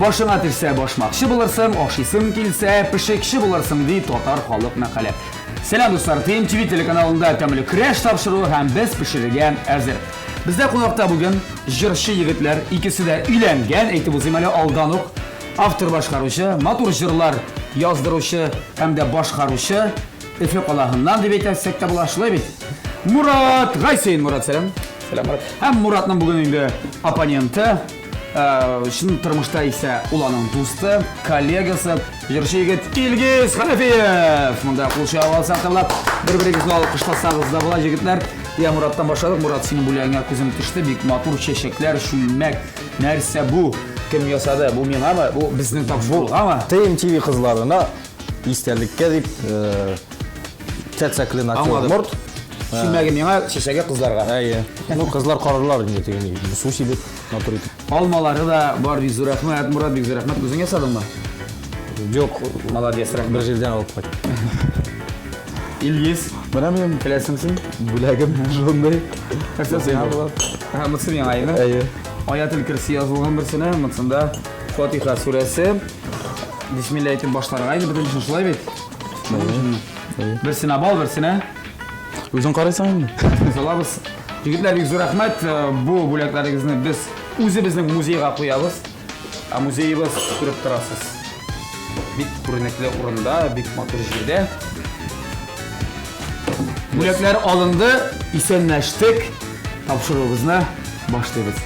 Boshыңа tirsa boshmoqchi bo'larsan, oshисың kelsa, pishikchi bo'larsan deydi Tatar xalq maqoli. Selam do'stlar, TMTV telekanalında Tamil Crash topshiruvi ham biz pishirgan hazır. Bizda qo'noqda bugun jirshi yigitlar, ikisi de uylangan, aytib o'zimali aldanoq avtor boshqaruvchi, motor jirlar yozdiruvchi hamda boshqaruvchi Efeqalahından deb aytsak da bo'ladi. Murat G'aysen, Murat selam. Selam Murat. Ham Muratning bugun endi opponenti, shuni turmushda esa ularning do'sti, kollegasi, jirshi yigit Ilgiz Xanafiyev. Bunda qo'shiq olsak da bir-biringizni olqishlasangiz da bo'ladi yigitlar. Ya Muratdan başladık. Murat senin bu yanga ko'zim tushdi. Bek motor chechaklar, shulmak, narsa bu. Kim yasadı? Bu men ama bu bizning topshiriq ama. TMTV qizlarına isterlikka deb chatsakli natyod mort. Shulmagi menga, chechagi qizlarga. Ayy. Bu qizlar qarorlar endi tegini. Sushi deb motor etib. Almalari da bor, biz rahmat, Murat bek rahmat. O'zing yasadingmi? Yo'q, Молодец, rahmat. bir yildan olib qo'y. Ilgiz, Mana men bilasanmi? bulagim shunday. Sen ha, mısın ya ayni? Ayy. Ayatul Kursi yozilgan birsini, mısında Fatiha surasi. Bismillah aytib boshlarga ayni birinchi shulay bet. Birsini bol, birsini. O'zing qaraysan endi. Salamiz. Yigitlar, bek rahmat. Bu bo'laklaringizni biz o'zimizning muzeyga qo'yamiz. Muzeyimiz ko'rib turasiz. Bit ko'rinakli o'rinda, bek motor yerda. Bo'laklar olindi, isenlashdik. Topshiruvimizni boshlaymiz.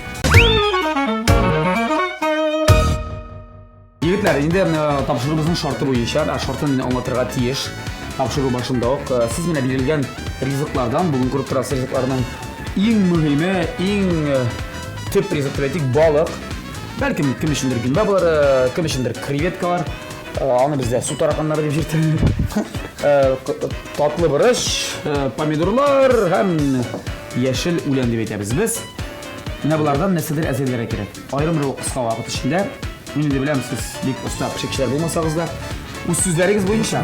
Yigitlar, endi topshiruvimizning sharti bo'yicha, shartni meni anlatırga tiyish. Topshiruv boshindaq siz meni berilgan rizqlardan, bugun ko'rib turasiz rizqlarning eng muhimi, eng tip rizq dedik baliq. Balkim kim uchundir gumba bo'lar, kim uchundir krevetkalar. Onu bizde su tarakanları deb yirtilir. Tatlı birish, pomidorlar hem yeşil ulan deb aytamiz biz. Mana bulardan nasidir azallari kerak. Ayrim bir qisqa vaqt ichida, men de bilamiz siz bek usta pishikchilar bo'lmasangiz-da, o'z so'zlaringiz bo'yicha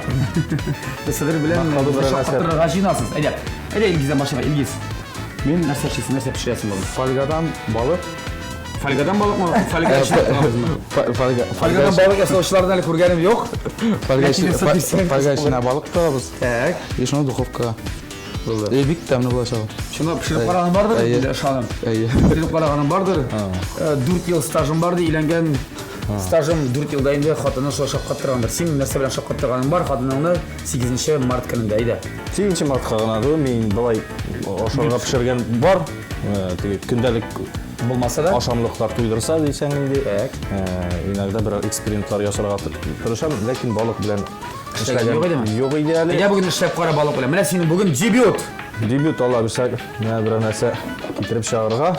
nasidir bilan g'ajinasiz. Ayda Ilgizdan boshlayman. Ilgiz. Men narsa pishirasan bo'ldi. Folgadan baliq. Folgadan balık mı? Folgadan balık yasovchilardan hali ko'rganim yo'q. Folga ichine balık koyarız. Tak. Ve şunu duhovka. Bek tamını bulaşalım. Shuni pishirib qaragan bardir, ishonam. Pishirib qaragan bardir. 4 yil stajim bardi, ilangan stajim 4 yilda endi xotinni shoshaqqa turgandir. Sen narsa bilan shoqqa turganing bor, xotiningni 8-mart kunida edi. 8-mart qilganadi, men balay oshorga pishirgan bor. Kundalik Bo'lmasa da aşamlıklar tuydursa deysen indi. İnagda bir eksperimentlar yaşarga tırışam, lekin balık bilen işlagan yok idi hali. Ya bugün ishlab qara balık bilan. Mana sening bugün debut. Debut Allah bilsak, ne bir narsa getirip çağırga.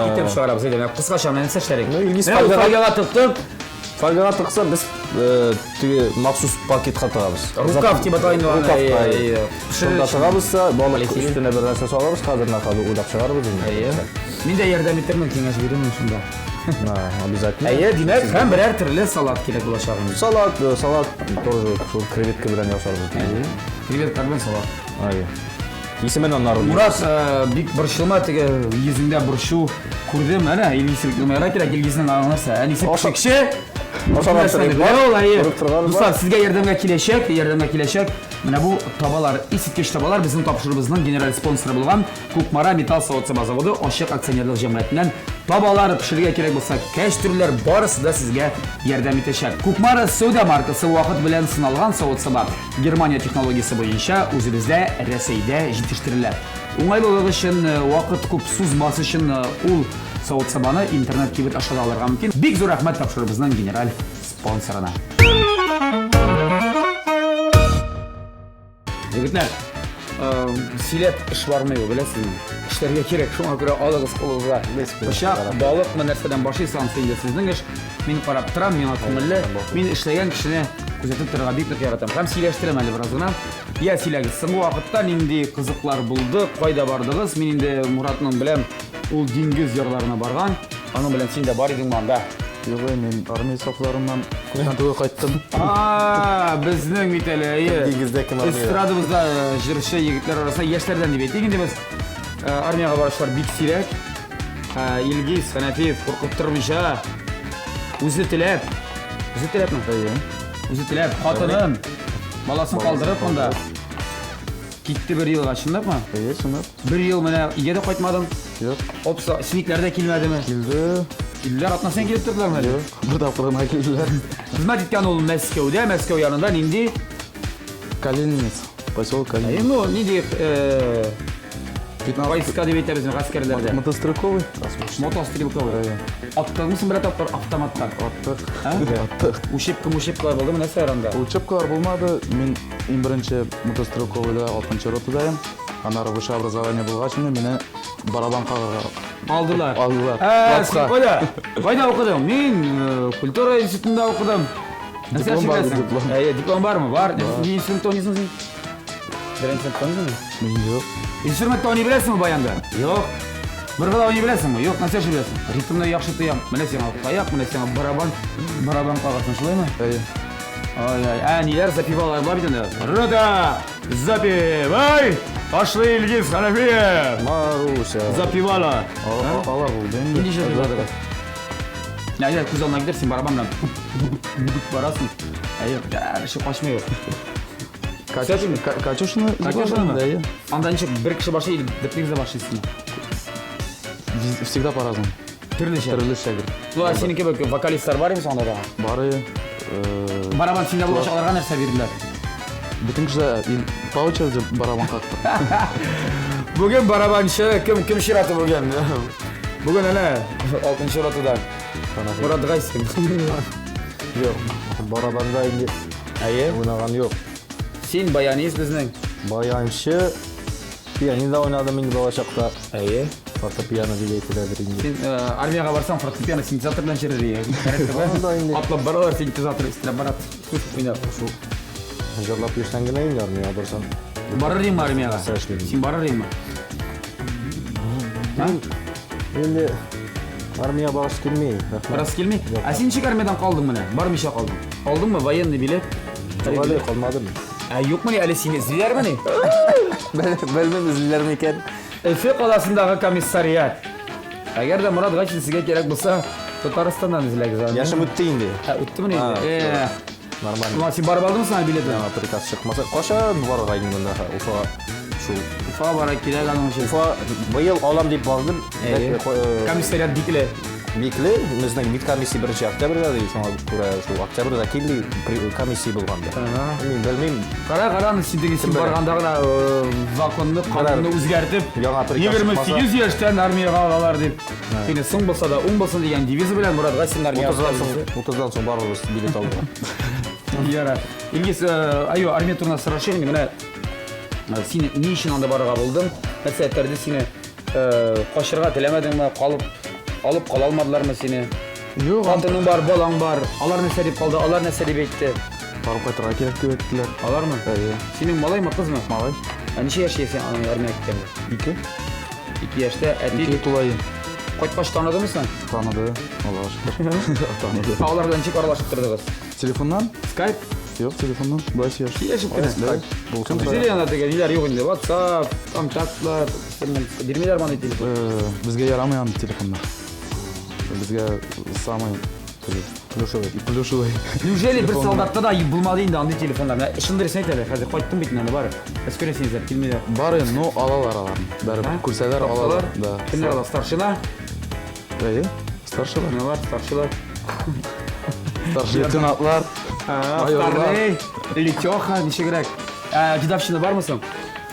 Getirip çağırabız edi. Qisqacha men ishlaring. İlgiz Folgaga tiqdim. Folgaga tiqsa biz maxsus paket qatırabız. Rukaf deb atayını var. Şunda çıqabızsa, balık üstüne bir narsa salabız, hazırına qadı uydaq çıqarabız. Men de yordam eterman, kengash beraman shunda. Обязательно. Demak, ham birer turli salat kerak bo'lashadi. Salat тоже krevetka bilan yaşarız. Krevetka bilan salat. Ayy. Ismen onlar. Murat, bek bir shilmatiga yuzingda bir shu ko'rdim, mana Ilgizga kerak, Ilgizning narsa. Anisi pishikchi. Do'stlar, sizga yordamga kelishak. Mana bu tobalar, isitgich tobalar bizning topshirig'imizning general sponsori bo'lgan Ko'kmara Metal Savod zavodi Oshiq aksionerlik jamiyatidan tobalar pishirishga kerak bo'lsa, kash turlar borasida sizga yordam etishadi. Ko'kmara Saudiya markasi vaqt bilan sinalgan savod sabab Germaniya texnologiyasi bo'yicha o'zimizda Rossiyada yetishtiriladi. O'ng'ayligi uchun vaqt ko'p so'zmas uchun ul savod sabani internet kibit aşağıda alırga mümkün. Bek zo'r rahmat topshirig'imizning general sponsorina. Yigitlar, silep ish bormi-yu, bilasizmi? Ishlarga kerak, shunga ko'ra oling'iz qo'lingizga. O'sha baliq va narsadan boshlaysan sizga sizning ish. Men qarab turam, men ko'ngilli, men ishlagan kishini kuzatib turgan bek yarataman. Ham siylashtiram hali birozgina. Ya siylagizsin bu vaqtda endi qiziqlar bo'ldi, qayda bordingiz? Men endi Muratning bilan u dengiz yorlarına bargan. Onun bilan sen de bar eding manda. Yo'q, men armiya saflarından Kursantuga qaytdim. Bizning mitalayi. Dengizdagi armiya. Estradamizda jirshi yigitlar orasida yoshlardan deb aytdik. Endi biz armiyaga borishlar bek kerak. Ilgiz Xanafiyev qo'rqib turmisha. O'zi tilab. O'zi tilabmi? O'zi tilab xotinim bolasini qoldirib unda ketdi 1 yilga shundaqmi? Shunday. 1 yil mana uyga qaytmadim. Yo'q. Opsa sniklarda kelmadimi? Keldi. Yillar atnasan kelib turdilarmi? Yo'q. Bir taqdirma keldilar. Xizmat etgan o'g'lim Moskvada, Moskva yonida endi Калининец. Поселок Калининец. ну не deyip войска deb aytamiz askarlarda. Мотострелковый. Motosтрелковый. Attaqmısın bir taplar avtomatdan? Attıq. Ha? Attıq. Ушепка bo'ldi nima sayranda? Учебкалар болмады. Мен ең бірінші мотострелковыйда 6-нчы ротадайым. Анары высшее образование болғач мені барабан қағырға Aldılar. Aldılar. Sen Қайда оқыдың? Мен культура институтында оқыдым. Диплом бар, диплом. Диплом бар ма? Бар. Не инструмент ойнайсың сен? Бірінші сыныпта ойнайсың? Мен жоқ. Инструментті ойнай білесің ба баянда? Жоқ. Bir xil o'ynay bilasizmi? Yo'q, narsa bilasan. Ritmni yaxshi tuyam. Mana sen oyoq, mana sen baraban qog'ozsan, shulaymi? Ay, nelar zapivalar bor endi. Roda, zapivay, Ashli Ilgiz Hanafiyev. Maruся. Zapivalar. Алар болды. Endi zapivada. Ya, ko'z oldiga gidersin baraban bilan. Barasan. Ay, shu qochmaydi. Катюшины? Катюшины? Да, я. Анда ничек bir kishi boshlaydi, dipingizda boshlaysiz. Всегда по-разному. Turlicha. Turlicha. Ular seniki vokalistlar bormi sonda? Бары. Baraban singda bo'lganlarga narsa berdilar. Bütün kişiler по очереди барабан қақты. Bugün barabanchi kim shirati bo'lgan? Bugün ana 6-chi rotadan. Murod G'aysin. Yo'q, barabanda endi o'ynagan yo'q. Sen bayanist bizning. Bayanchi pianinoda o'ynadim endi bolachaqda. Ayi. Fortepiano deyiladilar endi. Sen armiyaga borsang fortepiano sintezator bilan chirirdi. Atlab boralar sintezator istab borat. O'ynab shu. Hozirlab yursangina endi armiyaga borsam. Borarmı armiyaga? Sen borarmı? Endi armiyaga borish kelmaydi. Boras kelmay. Sen nechik armiyadan qolding mana? Bormisha qolding. Oldingmi военный bilet? Hali qolmadim. Yo'qmi hali seni izlaylarmi ne? Bilmem izlaylarmi ekan. Efe qalasındagi komissariyat. Agarda Murod G'aysin sizga kerak bo'lsa, Tataristondan izlaysiz. Yashim o'tdi endi. Ha, o'tdimi endi? Normal. Ulan sen borib oldingmi sen biletni? Prikaz chiqmasa, qachon borg'aydim bunda Ufa shu Ufa bora kerak o'sha. Ufa bu yil olam deb bordim. Komissariyat dikli. Bekli, bizning bit komissiya 1-oktyabrda deydi, shunga ko'ra shu oktyabrda keldi komissiya bo'lganda. Men bilmayman. Qara, sen borgandagina zakonni, qonunni o'zgartib, 28 yoshdan armiyaga olalar deb. Seni so'ng bo'lsa da, o'ng bo'lsin degan deviz bilan Murod G'aysin armiyaga 30dan so'ng baribir bilet oldim. Yara. Ilgis, ayo armiya turna срашение mana seni ne için anda barga buldum? Meseletlerde seni qo'shirga tilamadingmi? Olib qola olmadılarmı seni? Yo'q, Xotining bar, bolang bar. Alar ne deb qoldi? Alar ne deb aytdi? borib qaytarga kerak deb aytdilar. Alarmı? Sening malaymi, qizmi? Malay. Necha yashaysan armiyaga ketganda? 2 yoshda. 2 to'layim. Qo'ytqoch tanidimi sen? Tanidi, Allohga shukr. Tanidi. Ular bilan nechik aralashib turdingiz? Telefondan? Skype? Yo'q, telefondan. Bosh yosh. Yashib ketdi. Bo'lsin. Bizga yana deganlar yo'q endi. WhatsApp, kontaktlar, bermaylar mana telefon. Bizga yaramaydi telefonlar. Bizga samay plyushovый. Неужели bir soldatda da bulmadı indi andi telefonlar? Shunday aytadi. Hozir qaytdim bitmani bari. Siz ko'rasizlar, kelmaylar. Bari no alalar alarni. Baribir kursalar alalar. Da. Kimlar alar? Starshina? Starshilar. Ne var? Starshilar. Starshi leytenantlar. Starley, Litoxa, necha kerak? Didavshina bormisan?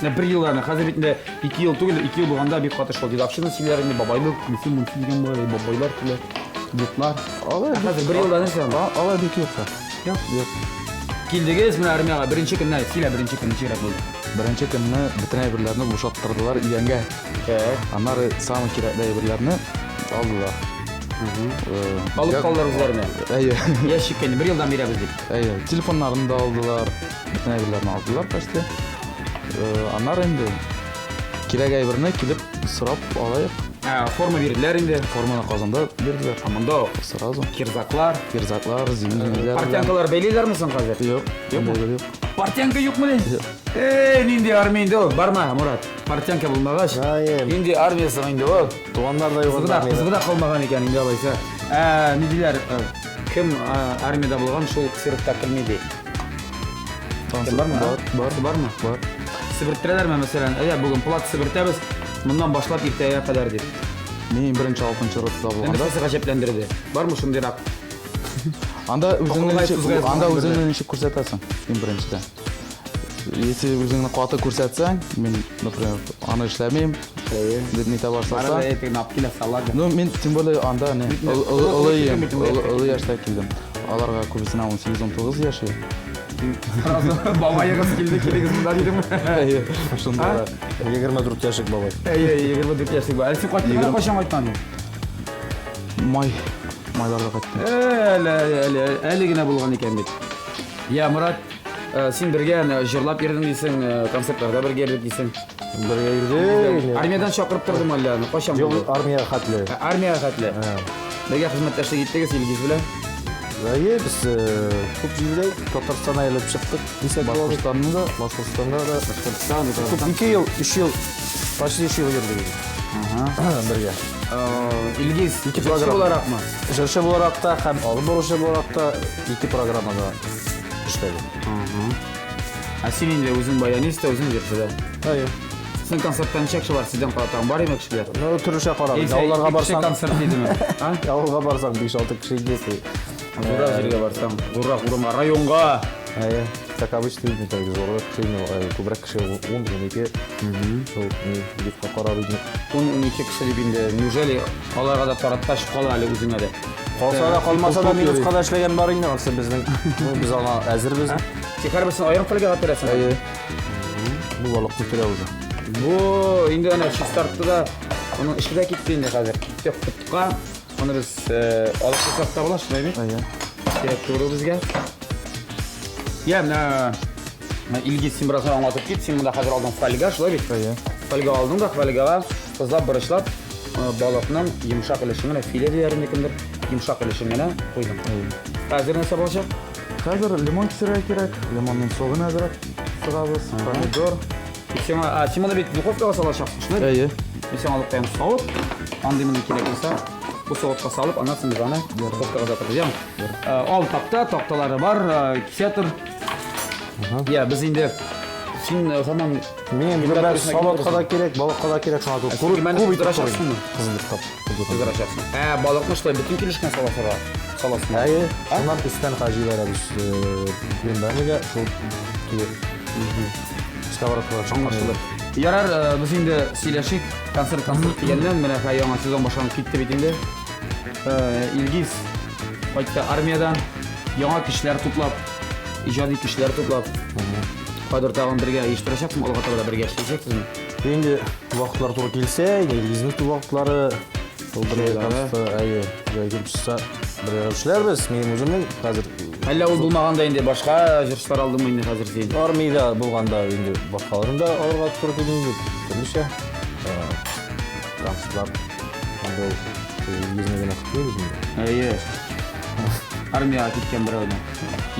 1 yillarni, hozir bitdi 2 yil tugul, 2 yil bo'lganda bir qatashib didavshina sizlarni babaylik, musim degan bor, babaylar kular. Yurtlar. Hozir 1 yildan sen. Ala bek yo'q. Yo'q. Keldigiz mana armiyaga birinchi kundan, sizlar birinchi kun necha kerak bo'ldi? Birinchi kunni bitirayberlarni bo'shattirdilar uyanga. Anlari sami kerakli birlarni oldilar. Olib qoldilar o'zlarini. Ayyo. Yashikni 1 yildan beramiz deb. Ayyo, telefonlarini da oldilar. Bitirayberlarni oldilar qashda. Anlar endi kerak aybirini kelib so'rab olaylik. Forma berdilar endi. Formani qozonda berdilar. Amanda Sразу. Kirzaklar, Zimnilar. Partiyankalar beliylarmisan hozir? Yo'q. Yo'q. Partiyanka yo'qmi? Endi armiyada borma Murod. Partiyanka bo'lmag'ach. Endi armiyasi endi o. Tuğanlarda yo'q. Qizg'ida qolmagan ekan endi olaysa. Ne deylar? Кім армияда болған шул спектакльмеде? Бармы? Бармы? Бар. Сібірттірелер ме, мәселен, бүгін плат сібіртеміз, мұндан башлап ертеге қадар деп. Мен бірінші 6-шы ротада Енді болғанда. сізі ғажеплендірді. Бар мұ шындырақ? Анда Тұзға өзіңнің неше көрсетесің, ең біріншіде. Если өзіңнің қуаты көрсетсең, мен, например, аны ішлемейм, нете бар Арада салса. етігін ап келе салады. Ну, мен тем более анда не, ұлы яшта келдім. Аларға көбісіне 18-19 яшы. Бабайығыз келді, келегіз мұнда дейдім. Шында. 24 яшық бабай. 24 яшық ба. Әлсі қойттың қошам айтқан? Майларда қайттым. Әлігіне болған екен бет. Я, Мұрат, сен бірге жырлап ердің дейсің, концертларда бірге ердің дейсің. Бірге ерді. Армиядан шақырып тұрдым әлі, қошам Жоқ, болды? армияға қатылы. Армияға қатылы. Бірге қызметтәші кеттігіз, елгіз біле? Біз көп жерде Татарстан айлып шықтық. Башқұртстанның да, Башқұртстанда да. Башқұртстан. 2 ел, 3 ел, почти 3 ел ерді. Бірге. Илгиз, İki жыршы program. боларақ ма? Жыршы боларақ та, һәм алып барушы боларақ та 2 программада іштеді. Сен енді өзің баянист, өзің жыршы да. Сен концерттан шекші бар, сізден қалатағын бар еме кішілер? Түріше қарады. Ауыларға барсаң, концерт дейді ме? ауылға барсаң 5-6 кіші дейсі. Зурақ жерге барсаң, зурақ ұрыңа, районға. Так обычно видно, так зорлы кіші, көбірек кіші 10-12. Сол, бетқа қарады. 10-12 кіші дебінде, неужели қалаға да таратташ қала әлі өзіңе де? Қалса да, қалмаса да минусқа да ішлеген бар енді, алса біздің, біз ана әзірбіз. Сен қарбірсің айырым қылға қатырасың? Бұл балықты түрі уже. Бұл, енді әне шыстартты да, оның ішкі да кетті енді қазір. Тек құттыққа, оны біз алып қысақта бола, шынай ме? Керек көру бізге. Илгиз, сен біраз аңатып кет, сен мұнда қазір алдың фольга, шылай бет? Фольга алдың да, фольгаға қызлап бірішлап, балықның емшақ ілішіңіне, филе дейерінде кімдір, емшақ ілішіңіне қойдың. Қазір нәрсе болашақ? Қазір лимон кісірі керек, лимонның соғын әзірек сығабыз, помидор. Сен мұны бет духовкаға салашақсың, шынай? Сен алып қайым сауыт, аңды мұны керек болса, бұл соғытқа салып, анасың біз аны духовкаға жатырыз. Ал тақта, тақталары бар, кисетір. Біз енді сен ғаман... Мен бір салатқа да керек, балыққа да керек, шаңа көп. Күрмәні қыздырашақсың мы? Қыздыртап. Қыздырашақсың. Балықны шылай бүтін келішкен саласың. Сонан үстен қажи бәрәбіз плендарныға шол сковородкаға шыққан. Ярар, біз енді сөйлешік, концерт дегеннен, міне яңа сезон башланып кетті бетінде. Илгиз, қайтты армиядан яңа кішілер туплап, ижади кішілер туплап, қадыр тағын бірге ештірашақсың, олға тағыда бірге ештірашақсың. Енді уақытлар туры келсе, Илгизнің уақытлары бірге келіп шықса бірге өшілер біз, менің өзімнің қазір. Әлі ол болмағанда енді башқа жүрістер алдың мойны қазір сен? Армейда болғанда енді баққаларында алырға тұры келіңді түрліше. Трансферлар, Илгизнің ғана күтпейді. Армияға кеткен бір өйді.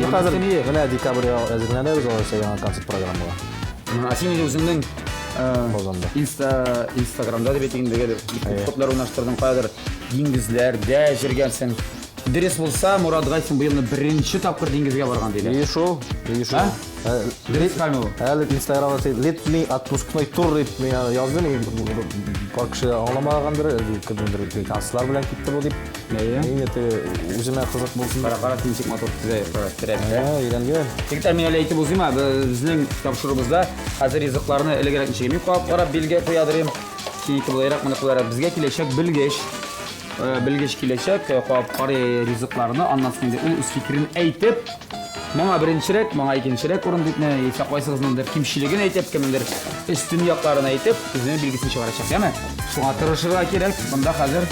Қазір ғына декабрия әзірленді біз оларса жаңа концерт программаға. Сен енді өзіңнің инстаграмда деп етегіндегі топлар ойнаштырдың қайдыр деңгізлер, дә жүргенсің. Дерес болса, Мұрат Ғайсың бұйылны бірінші тапқыр деңгізге барған дейді. Ешо. Дерес қайме бұл? Әлі инстаграмда let me отпускной тур деп жаздым. Бар кіші аңламағандыр, кірдіңдір концертлар білән кетті бұл деп. Мен өзіме қызық болсын. Қара теншік мотор тізай тірәді. Үйренген. Тектер мен әлі айтып өзіма, біздің тапшырыбызда қазір езіқларыны әлігерек шегемей қойып қарап белге қоядырым. Сенекі бұлайрақ мұны қыларап бізге келешек білгеш келешек қойып қары ризықларыны аннасында ол өз фикірін әйтіп, маңа бірінші рет, маңа екінші рет ұрын дейтіне есе қойсығызмындыр кемшілігін әйтіп, кіміндір үстін яқтарын әйтіп, біздің білгісін шығарашақ, яме? Шуға тұрышыға керек, бұнда қазір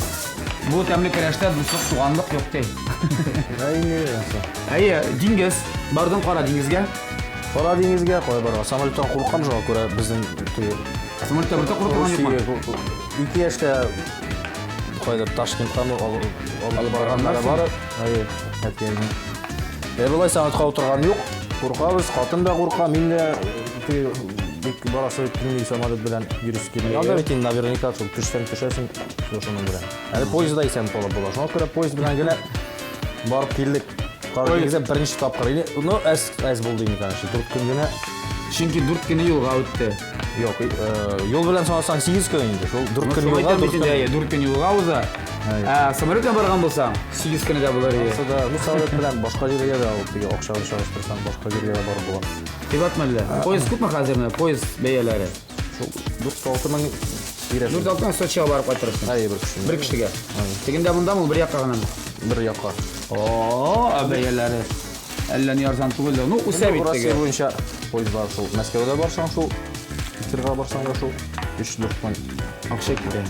бұл тәмлі кірәшті дұслық туғандық жоқ дей. Деңгіз, бардың қара деңгізге? Қара деңгізге қой барға, самолеттен қорыққан жоға көре біздің самолеттен бірді қорыққан жоқ ма? 2 яшта қойдыр Ташкентқа алып барғандары бар. Бұлай самолетқа отырған жоқ, қорқабыз, қатын да қорқа, мен де барасы өткенде самолет білән жүріс келмей. Анда бетін наверняка түшсен түшесің, шошының білән. Әлі поезда исән болады. Шоңа көре поезд білән келе барып келдік. Негізі бірінші тапқыр. Ну, әз болды деймін, конечно. 4 күн генә. Чөнки 4 көне юлга үтте. Yok, yol bilen sanırsan 8 gün indi. Şol 4 gün yolga, 4 gün yolga uza. Самолетке барган булсаң, 8 көне дә булыр. Aslında bu saat bilen başka yerге de alıp bir akşam çalıştırsan başka yerге de barып була. Дип атмадылар. Поезд күпме хәзерме? Поезд бәяләре. Şol 4-6 мың бирәсең. 4-6 мың Сочига барып кайтырсың. Әйе, бер кеше. Бер кешегә. Тегендә мондамы бер якка гына? Бер якка. Бәяләре. Әллә ни арзан түгел. Ну, усабит Россия буенча поезд бар шул. Мәскәүдә барсаң шул, Питерга барсаң да шул 3-4 мың акча китә.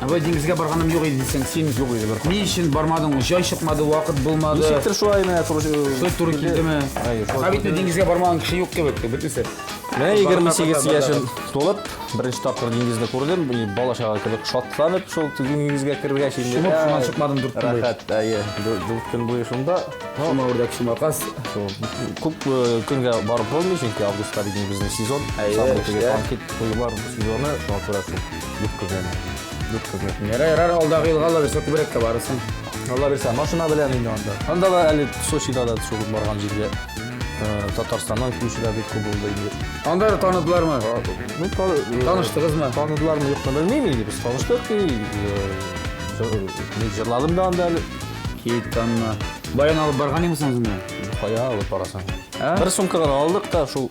Абай диңгезгә барганым юк иде дисәң, син юк иде бер. Ни өчен бармадың? Җай чыкмады, вакыт булмады. Ничектер шулай менә туры килдеме? Хәбит диңгезгә бармаган кеше юк кебек, бөтенсе. Менә 28 яшым тулып, беренче тапкыр диңгезне күрдем. Бала чага кебек шатланып, шул диңгезгә кергәч инде. Шуннан чыкмадым 4 көн. Рәхәт, әйе, 4 көн буе шунда. Шума үрдәк шума кас. Күп көнгә барып булмый, чөнки августта безнең сезон. Анкет куйылар сезоны, шуңа күрә шул 4 көн. Ярар, алдагы елга алла берсе күбрәккә барырсың. Алла берсе, машина белән инде анда. Анда да әле Сочида да шул барган җиргә Татарстаннан килүчеләр бик күп булды инде. Анда таныдылармы? Ну, таныштыгызмы? Таныдылармы, юкмы белмим инде. Без таныштык. Мин җырладым да анда әле. Китанна. Баян алып барган имсың үзеңне? Кая алып барасың? Бер сумка гына алдык та шул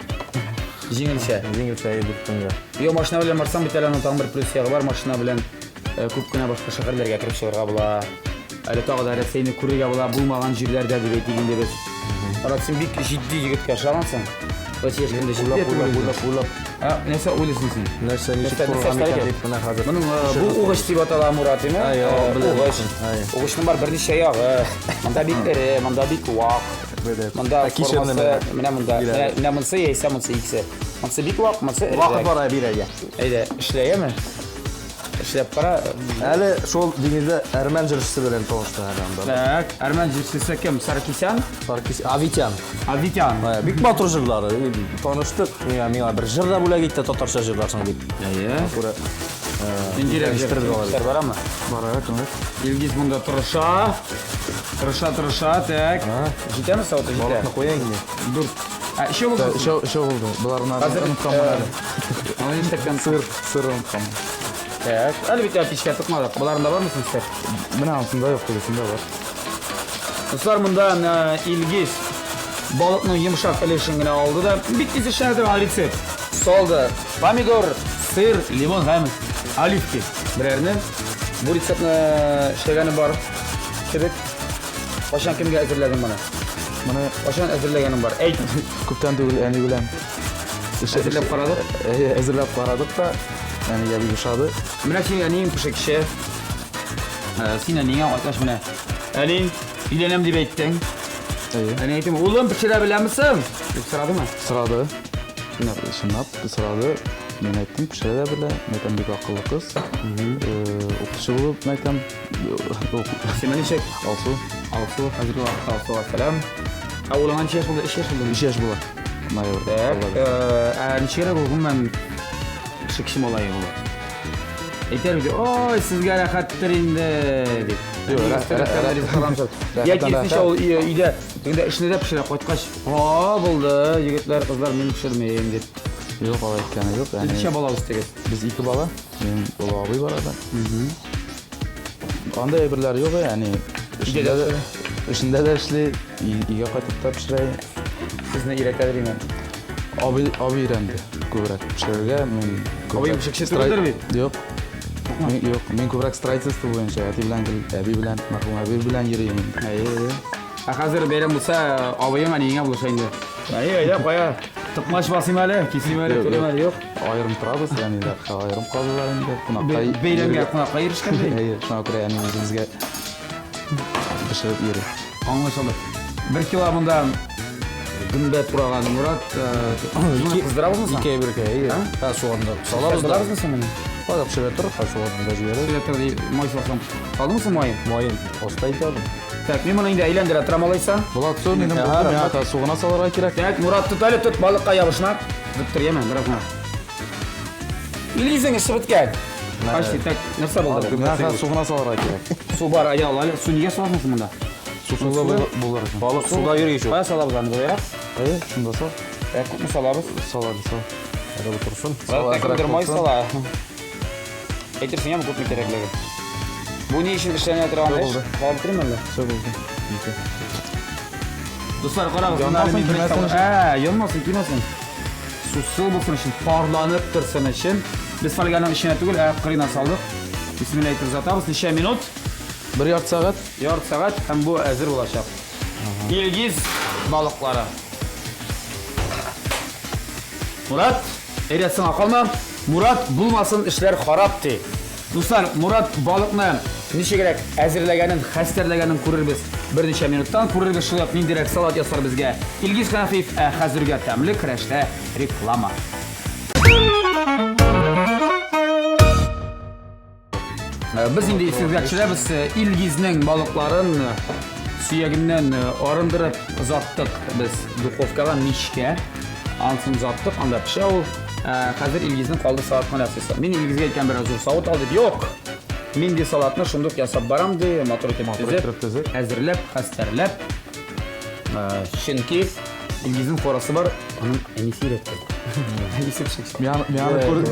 Җиңелчә. Җиңелчә беттенгә. Yo, машина белән барсаң бит әле аның тагын бер плюс ягы бар. Машина белән күп кенә башка шәһәрләргә кирип чыгарга була. Әле тагы да Россияны күрергә була, булмаган җирләрдә дип әйтгәндә без. Син бик җитди егеткә охшагансың. Россия җирендә җитди Уйлап. Нәрсә уйлыйсың син? Нәрсә ничек торган икән дип менә хәзер. Моның бу угыч дип атала Мурат, әйме? Угычның бар берничә ягы. Монда бик эре, монда бик вак. Монда формасы, менә монда. Менә монсы яисә монсы икесе. Монсы бик вак, монсы эре. Вакыт бара бирәгә. Әйдә, эшләйме? Эшләп кара. Әле шул диңгездә әрмән җырчысы белән таныштым әле анда. Так, әрмән җырчысы кем? Саркисян? Авитян. Авитян. Бик матур җырлары. Таныштык. Миңа бер җыр да бүләк итте, татарча җырларсың дип. Әйе. Күрә. Индирәк җырлар барамы? Бара, күңел. Илгиз монда тырыша. Так. Җитәме сауты җитә? Балыкны куяйын инде. Дур. Ишә булды. Ишә булды. Буларны Хәзер аны интеккән сырым кам. Так, әлбәттә пичкә тыкмадык. Буларында бармы сез? Менә ансында юк, тегесендә бар. Дуслар, монда Илгиз балыкның йомшак өлешен генә алды да бик тиз эшләде рецепт. Салды помидор, сыр, лимон һәм оливки. Берәрне бу рецептны эшләгәне бар. Кебек. Кашан кемгә әзерләдең моны? Моны Кашан әзерләгәнең бар? Әйт. күптән түгел әни белән Әзерләп карадык. әзерләп карадык та, әни ябы ушады. Менә син әниң пешекче. Син әнигә аташ менә. Әлин, өйләнәм дип әйттең. Әни әйтем, улым пешерә беләмсең? Дип сорадымы? Сырады. Шуннап сырады. Мен әйттем, пешерә дә белә. Мәйтәм бик акыллы кыз. Укытучы булып мәйтәм. Син ничек? Алсу. Алсу, хәзерге вакытта Алсуга сәлам. Улың ничә яшь булды? 3 яшь булды. 3 яшь була. Так, ничегрәк ул гомумән пешекче малае була. Әйтер иде, ой, сезгә рәхәттер инде дип. Я кирсенчә ул өйдә, тегендә эшне дә пешерә кайткач, булды, егетләр, кызлар, мин пешермәйм дип. Юк, алай әйткәне юк. Ничә бала үстегез? Без 2 бала. Мен ул абый бар ада. Анда әйберләр юк, яни эшендә дә эшли, өйгә кайтып та пешерә. Сезне ирәкләдер имен. Абый өйрәнде күбрәк пешерергә. Мен Абый пешекче түгелдер бит? Юк. Юк, мен күбрәк строительство буенча, әти белән, әби белән, мәрхүм әби белән йөрим. Әйе. Хәзер бәйрәм булса, абыем әнигә булыша инде. Әйе, кая? Тыкмаш басыйм әле, кисим әле, күрәм әле, юк. Аерым торабыз, яни аерым калдылар инде. Кунакка Бәйрәмгә кунакка ирешкәндә. Әйе, шуңа күрә яни үзебезгә пешереп йөри. Аңлашылды. 1 кило монда гүнбә тураган Мурат, кыздырабызмы син? 2-1 әйе. Суганда салабыз да. Салабызмы син моны? Кадап пешерә тор, суганда җибәрә. Сөйләтер май салсам. Калдыңмы син майын? Майын остайды. Так, мин моны инде әйләндерә торам алайса. Булат, су минем булды, миңа та сугына салырга кирәк. Так, Мурат, тот әле, тот балыкка ябышма. Тотыр ямен, беразна. Илгизең эше биткән. Почти так, нәрсә булды? Миңа та сугына салырга кирәк. Су бар, аял, әле су нигә саласың монда? Сусуда булар. Балық суда йөргәч. Кая салабыз аны buraya? Шунда сал. Күпме салабыз? Салады сал. Әйдә турсын. Кемдер май сала. Әйтерсең, яңа күпме кирәклеге. Бу ни өчен эшләнә торган эш? Кабул итәме әллә? Все булды. Достар, карагыз, Янмасын, мына кимәсен мен янмасын, кимәсен. Сусыз булсын өчен, парланып торсын өчен. Без фольганың içine түгел, кырына салдык. Бисмилlah әйтеп затабыз. Ничә минут? 1 ярты сәгать. Ярты сәгать һәм бу әзер булачак. Илгиз балыклары. Мурат, әйрәтсен акалма. Мурат булмасын эшләр харап ди. Дуслар, Мурат балыкны ничегрәк әзерләгәнен, хәстәрләгәнен күрербез. Берничә минуттан күрербез шулай ниндирәк салат ясар безгә. Илгиз Хәнәфиев хәзергә тәмле көрәштә реклама. Biz инде сезгә төшерәбез Илгизнең балыкларын сөягеннән арындырып озаттык без духовкага мичкә. Ансын озаттык, анда пешә ул. Хәзер Илгизнең калды салатны ясыйсы. Мин Илгизгә әйткән бер зур савыт алды. Юк. Мин ди салатны шундук ясап барам ди, матур итеп төзеп, әзерләп, хәстәрләп. Чөнки Илгизнең форасы бар, аның әнисе өйрәткән. Әнисе пешек. Мен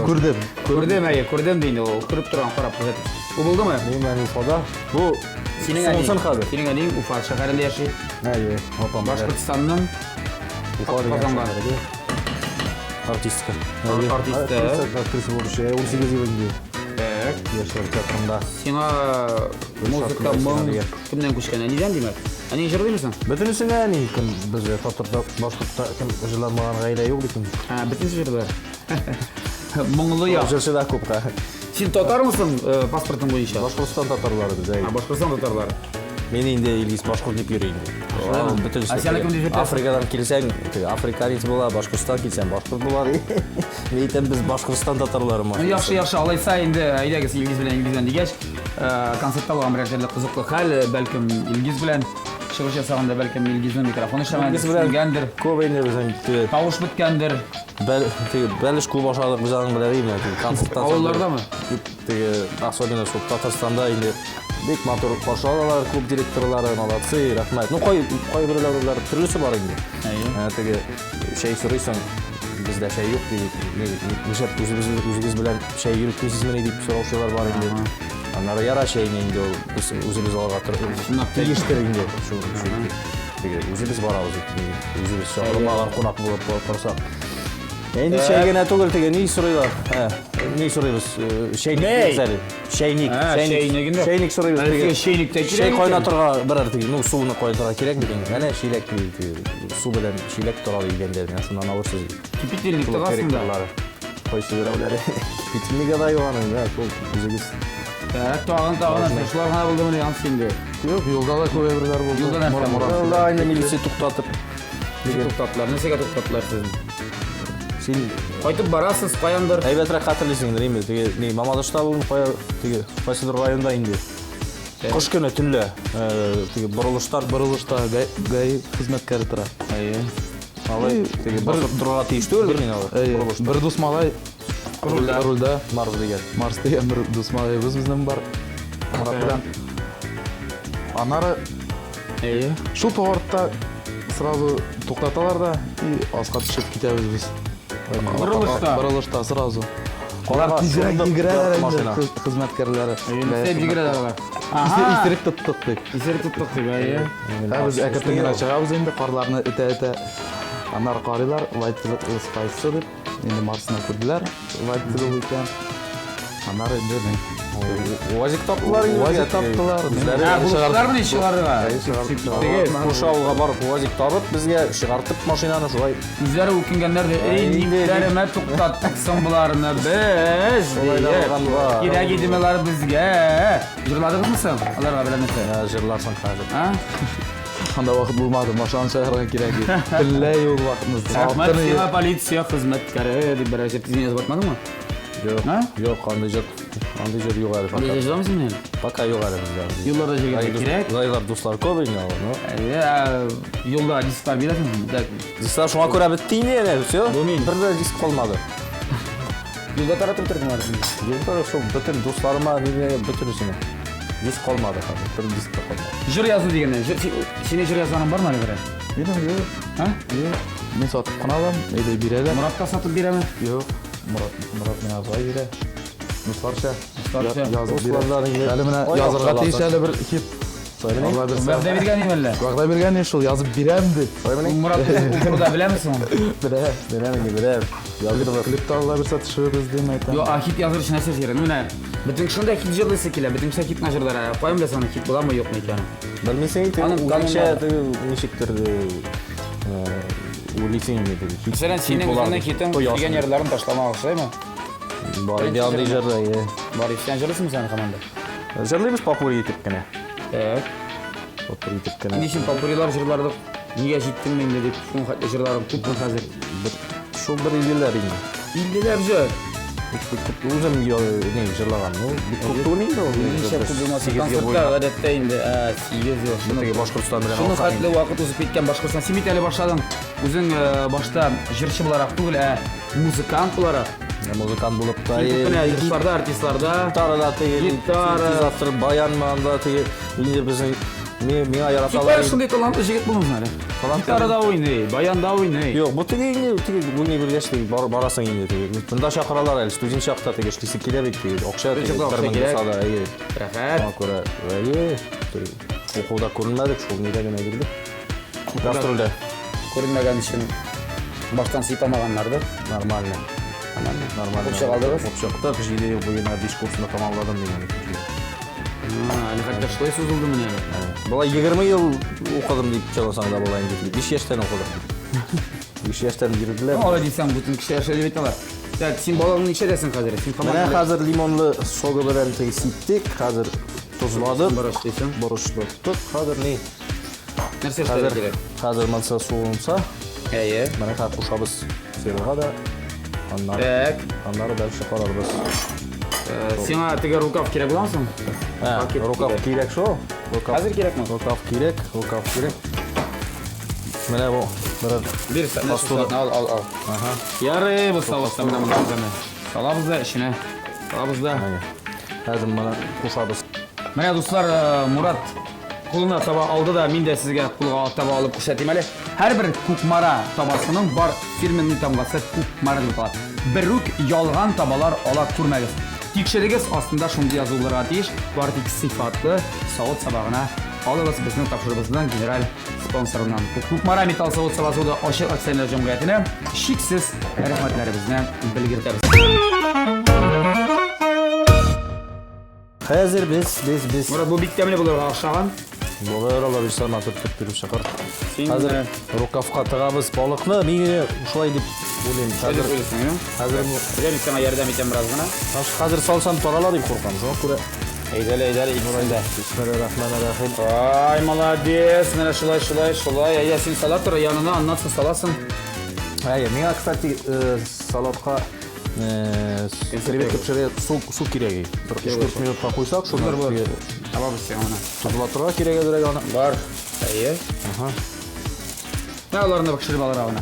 күрдем. Күрдем ди инде ул. Күреп торган карап күрәтеп. Бу булдымы? Мен Уфада. Бу Синең әниң Уфа шәһәрендә яши. Әйе, апам. Башкортстанның Уфада Казанга. Артистка. Артисты. Актриса булышы. 18 елында. Так. Яшәр театрында. Сиңа музыка кемнән күчкән? Әнидән димәк. Әни җырлыймсың? Бөтенесенә ни кем без татарда башкортта кем җырламаган гаилә юк бит. Бөтен җырлар. Моңлы я. Җырчы да күп. Син татармысың паспортың буенча? Башкортстан татарлары без. Башкортстан татарлары. Мен инде Илгиз башкорт дип йөрим. Бөтен Африкадан килсәң, африканец була, Башкортстан килсәң, башкорт була. Мен әйтәм, без Башкортстан татарлары ма. Яхшы, алайса инде әйдәгез Илгиз белән дигәч, концертта булган бер җирле кызыклы хәл, бәлкем Илгиз белән чыгыш ясаганда бәлкем Илгизнең микрофоны эшләмәгәндер. Күп инде без Тавыш беткәндер. Бәлеш күп ашадык без аның белән инде. Концертта. Авыллардамы? Особенно шул Татарстанда инде бик матур каршы алалар, клуб директорлары, молодцы, рәхмәт. Ну кай бирләр төрлесе бар инде. Теге шәй сорыйсың, бездә шәй юк дип, нишләп үзебез белән шәй йөртмисезме дип сораучылар бар инде. Аннары яра шәйне инде ул без үзебез алга тиештер инде. Теге үзебез барабыз дип, үзебез чакырмаган кунак булып барсак. Энди шәй генә түгел, теге ни сорыйлар? Ни сорыйбыз? Шәйник. Шәйник сорыйбыз. Шәй кайнатырга берәр теге, ну суны кайнатырга кирәк бит инде. Әнә шилек су белән шилек тора дигәндә, шуннан алырсыз. Кипительник тагасында. Кайсы берәүләре. Кипительник да юганы, шул үзегез. Тагын шулар гына булдымы янсы инде. Юк, юлда да күп әйберләр булды. Юлда инде милиция туктатып. Туктаттылар. Нәрсәгә туктаттылар сезне? Син Кайтып барасыз каяндыр. әйбәтрәк хәтерлисеңдер инде. Теге ни Мамадышта булып кая теге Фасилдер районында инде. Кыш көне төнлә теге бурылышта гай хезмәткәре тора. Алай теге басып торырга тиеш түгел мин алар. Бер дус малай рульда Марс дигән. Марс дигән бер дус малайыбыз безнең бар. Мурат белән. Анары шул поворотта сразу туктаталар да и аска төшеп китәбез без. Бурылышта сразу. Алар йөгерәләр инде хезмәткәрләре. Сәп йөгерәләр. Исерек тоттык дип. Исерек тоттык дип, әйе. Без әкрен генә чыгабыз инде, карларны үтә-үтә. Аннары карыйлар, White Spice дип. Инде Марсны күрделәр, White икән. Аннары инде Уазик таптылар инде. Уазик таптылар. Булышлармы ни чыгарырга? Коша авылга барып Уазик табып, безгә чыгартып машинаны шулай. Үзләре үкенгәннәр дә, эй, никләремә туктаттык соң буларны без. Кирәк идемеләр безгә. Җырладыгызмы соң? Аларга беләмәсә. Җырларсың хәзер. Анда вакыт булмады, машинаны чыгарга кирәк иде. Билләй ул вакытны. Рәхмәт, полиция хезмәткәре дип берәр җир язып атмадыңмы? Юк, андый җыр юк әле. Андый җырламы син? Пока юк әле бездә. Юлларда җиргә кирәк. Лайлар дуслар күп инде алар, Юлда дисклар бирәсеңме? Дислар шуңа күрә бетте инде әнә, всё. Бер дә диск калмады. Юлда таратып тордыңар син. Юлда шул бөтен дусларыма, бөтенесенә. Disk qolmadi hozir. Bir disk qolmadi. Jir yozuv deganda, seni jir yozganing bormi hali biri? Benim yo'q. Ha? Yo'q. Men sotib qonalam, edi beradi. Muratga sotib beraman. Yo'q. Murat men yozay beradi. Nuslarcha. Nuslarcha. Yozib beradi. Do'stlarlaringni Hali mana yozirga tegishali bir kep. So'ymaning. Va'da berganing malla. Vaqtda bergan shu yozib beram deb. So'ymaning. Murat o'qirda bilamizmi? Bilaman. Yozdirib. Klipda olib bir satishib biz demaydi. Yo, hit yozirish narsa kerak. Mana bütün shunday hit jilisi keladi. Bütün hit nashrlari. Qo'yim bilasan hit bo'ladimi yo'qmi ekanini. Bilmasang, o'zingcha nechikdir o'ylaysan edi. Masalan, sening o'zingdan ketin kelgan yerlarini tashlamoq o'xshaymi? Bor ideal jarda. Bor, sen jilisisan sen hamanda. Jarlaymiz popuri yetibgina. Popuri yetibgina. Nishin popurilar jirlarida nega yetdim men deb shun jirlarim ko'p hozir. Shu bir yillar edi. Illilar jir. O'zim ne jarlagan. Bu to'ning da. Nisha bo'lmasa konsertlar odatda endi 8 yo'q. Bunga Boshqirdiston bilan Shuni xatli vaqt o'zib ketgan Boshqirdiston simitali boshlading. O'zing boshda jirchi bo'laroq tug'il, muzikant bo'laroq. Muzikant bo'lib da, Yurtlarda, artistlarda gitarada tezattirib bayanmanda endi bizning menga yaratalar. Gitar shunday talantli yigit bo'lmasmi hali? Gitarada o'ynay, bayonda o'ynay. Yo'q, bu tegi bunga bir yoshda borasan endi tegi. Bunda chaqiralar, student chaqda tegi ishlisi kerak tegi. O'xsha kerak. Rahmat. Ko'ra, o'quvda ko'rinmadik, shu nega girdi. Gastrolda Ko'rinmagan ishini boshdan siypamaganlardir. Normalno. O'xsha qaldingiz? O'xshaqda qishida bo'yina dish kursini tamomladim degan. Hali hatta shulay so'zildimi yani? Bola 20 yil o'qidim deb chalasang da bola endi 5 yoshdan o'qidim. 5 yoshdan yurdilar. Ola desam butun kishi yashaydi deb aytalar. Sen bolangni ishlaysan hozir. Mana hozir limonli soga bilan sepdik, hozir tuzladim. Borishlaysan. Borishlatdik. Hozir ne? Narsa ishlash kerak. Hozir mana suvimsa, mana hozir qo'shamiz. Serg'ada. Anlari dal shaqalarimiz. Senga tega rukav kerak bo'lamsan? Ha, rukav kerak shu. Hozir kerakmi? Rukav kerak. Mana bu bir sotni al. Aha. Yari bu savotda bilan qilamiz. Salabizda ishini. Salabizda. Hozir mana qo'shamiz. Mana do'stlar, Murat qo'lini taba oldi da men de sizga qo'lga taba olib ko'rsatayman. Har bir ko'kmara tabasining bor firmaning tamg'asi ko'kmara deb ataladi. Biruk yolg'on tabalar ola turmagiz. Tekshirigiz ostida shunday yozuvlar atish, bartik sifatli savot sabag'ini olamiz bizning topshirig'imizdan general sponsorundan. Ko'kmara metal savot sabasida oshir aksiyalar jamg'armatini shiksiz rahmatlarimizni bildiramiz. Hozir biz Murat bu bittamini bularga o'xshagan. Bo'laverlar bir sanat o'tib turib shaqar. Hozir rukavqa tig'amiz baliqni meni shulay deb o'ylayman. Hozir Hozir sana yordam etaman birozgina. hozir solsam toralar deb qo'rqamiz. Shunga ko'ra Eydali, ikisida. Bismillahirrohmanirrohim. Ay, молодец. Mana shulay. Ya sen salat tur yanına anlatsın salatsın. Hayır, menga kстати salatga Servetga suv kerak. 3-4 minutga qo'ysak, shuni Tamam sen ona. tuzlattirga kerak edi ona. Var. İyi. Aha. Ne alarını pişirip alır avına.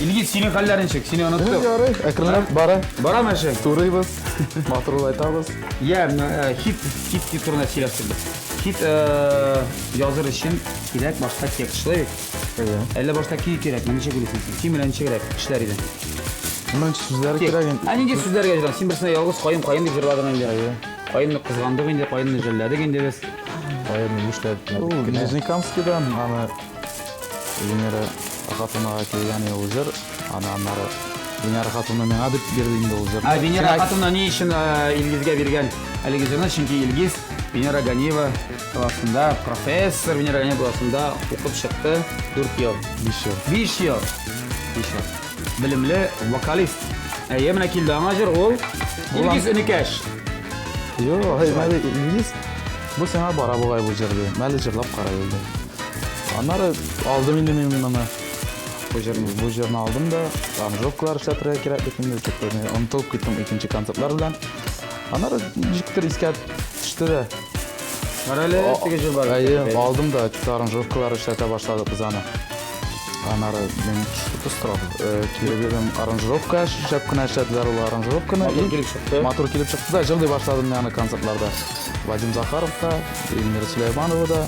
İlgi senin hallerin çek. Seni unuttuk. Yo'q, ekranlar bora. Baramı şey? To'raymiz. Motorol aytamiz. Ya hit turuna çiğleştirdik. Hit yazır için kerak başka tekstler. Elle başka ki kerak. Ne şey biliyorsun? Kim bilen şey kerak? İşler idi. Bunun so'zlari kerak endi. Anenge so'zlarga jiran. Sen birsine yolg'iz qo'yin deb jirlading endi. Qo'yinni qizg'andik endi, qo'yinni jilladik endi biz. Qo'yinni ishladik. Niznikamskiydan ana Venera xatinaga kelgan o'zir, anamlari Venera xatinni menga deb berdi endi o'zir. Venera xatinni ne için Ilgizga bergan? Haligi jirni chunki Ilgiz Venera Ganiyeva klasında professor Venera Ganiyeva klasında o'qib chiqdi 4 yil. 5 yil. Bilimli vokalist. Yemina keldi amajir ol. Ilgiz Unikash. Yo'q, mayli Ilgiz. Bu sena bora bo'g'ay bu yerda. Mayli jirlab qaraydi. Anlari oldim endi men mana bu yerni oldim da, aranjировкалар ishlatirga kerak ekan deb unutib ketdim ikkinchi konsertlar bilan. Anlari jiktir iska tushdi-da. Marali tega jil bor. Oldim da, aranjировкалар ishlata boshladik biz ana. Анары мен тұстырады. Келебедім аранжировка, шәп күн әшәділер ол аранжировканы. Мотор келіп шықты да, жылдай баштадым яны концертларда. Вадим Захаровта, Эльмира Сулейманова да,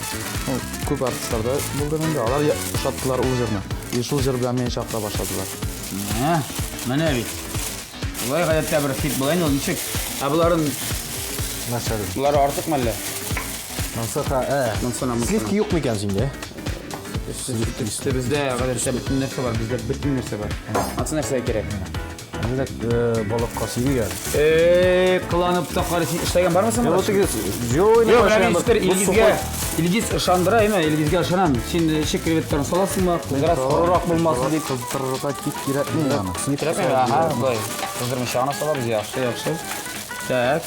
көп артистларда болды менде. Алар ұшаттылар ол жеріне. Ешул жер білен мен шақыра баштадылар. Мәне бит. Олай ғаятта бір хит болайын, ол нешек? Бұларын... Бұлары артық мәлі? Сливки yok mu ekan sende? Bizde ғаятта бүтін нәрсе бар, bizde бүтін нәрсе бар. Атсы нәрсе керек? Bizde balık kasıyı geldi. Қыланып тақары іштеген бар ма сен? Yok, Илгиз ышандыра, Илгизге ышанам. Сен шек креветтерін саласың ба? Қыздырас құрырақ болмасын дейіп. Қыздырға кит керетмей яны. Керетмей? Аха, бұлай. Қыздырмын шағына салабыз, яқшы. Так.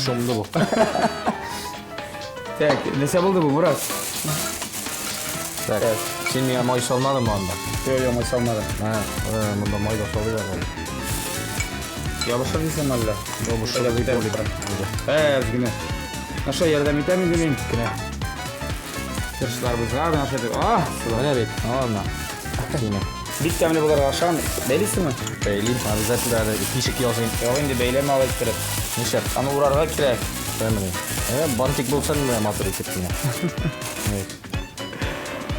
Şomda bu. Так, nese buldu bu Murat? Tak. Sen ya may salmadın mı anda? Yok, may salmadım. Bunda may da salıyor herhalde. Yavaşlar değilsen valla. Yavaşlar değilsen. Üzgünü. Naşa yerden biter mi demeyim? Kırışlar bızgar, naşa diyor. Ah! Ne bek? Anla. Yine. Bir temeli bular aşağı beylisin mi? Beyliyim. Abi zaten böyle pişik yazayım. Yok şimdi beyleme alayım kırık. Nişer. Ama vurarga kirek. Ben mi? Bantik bulsan mı motor ekiptine? Evet.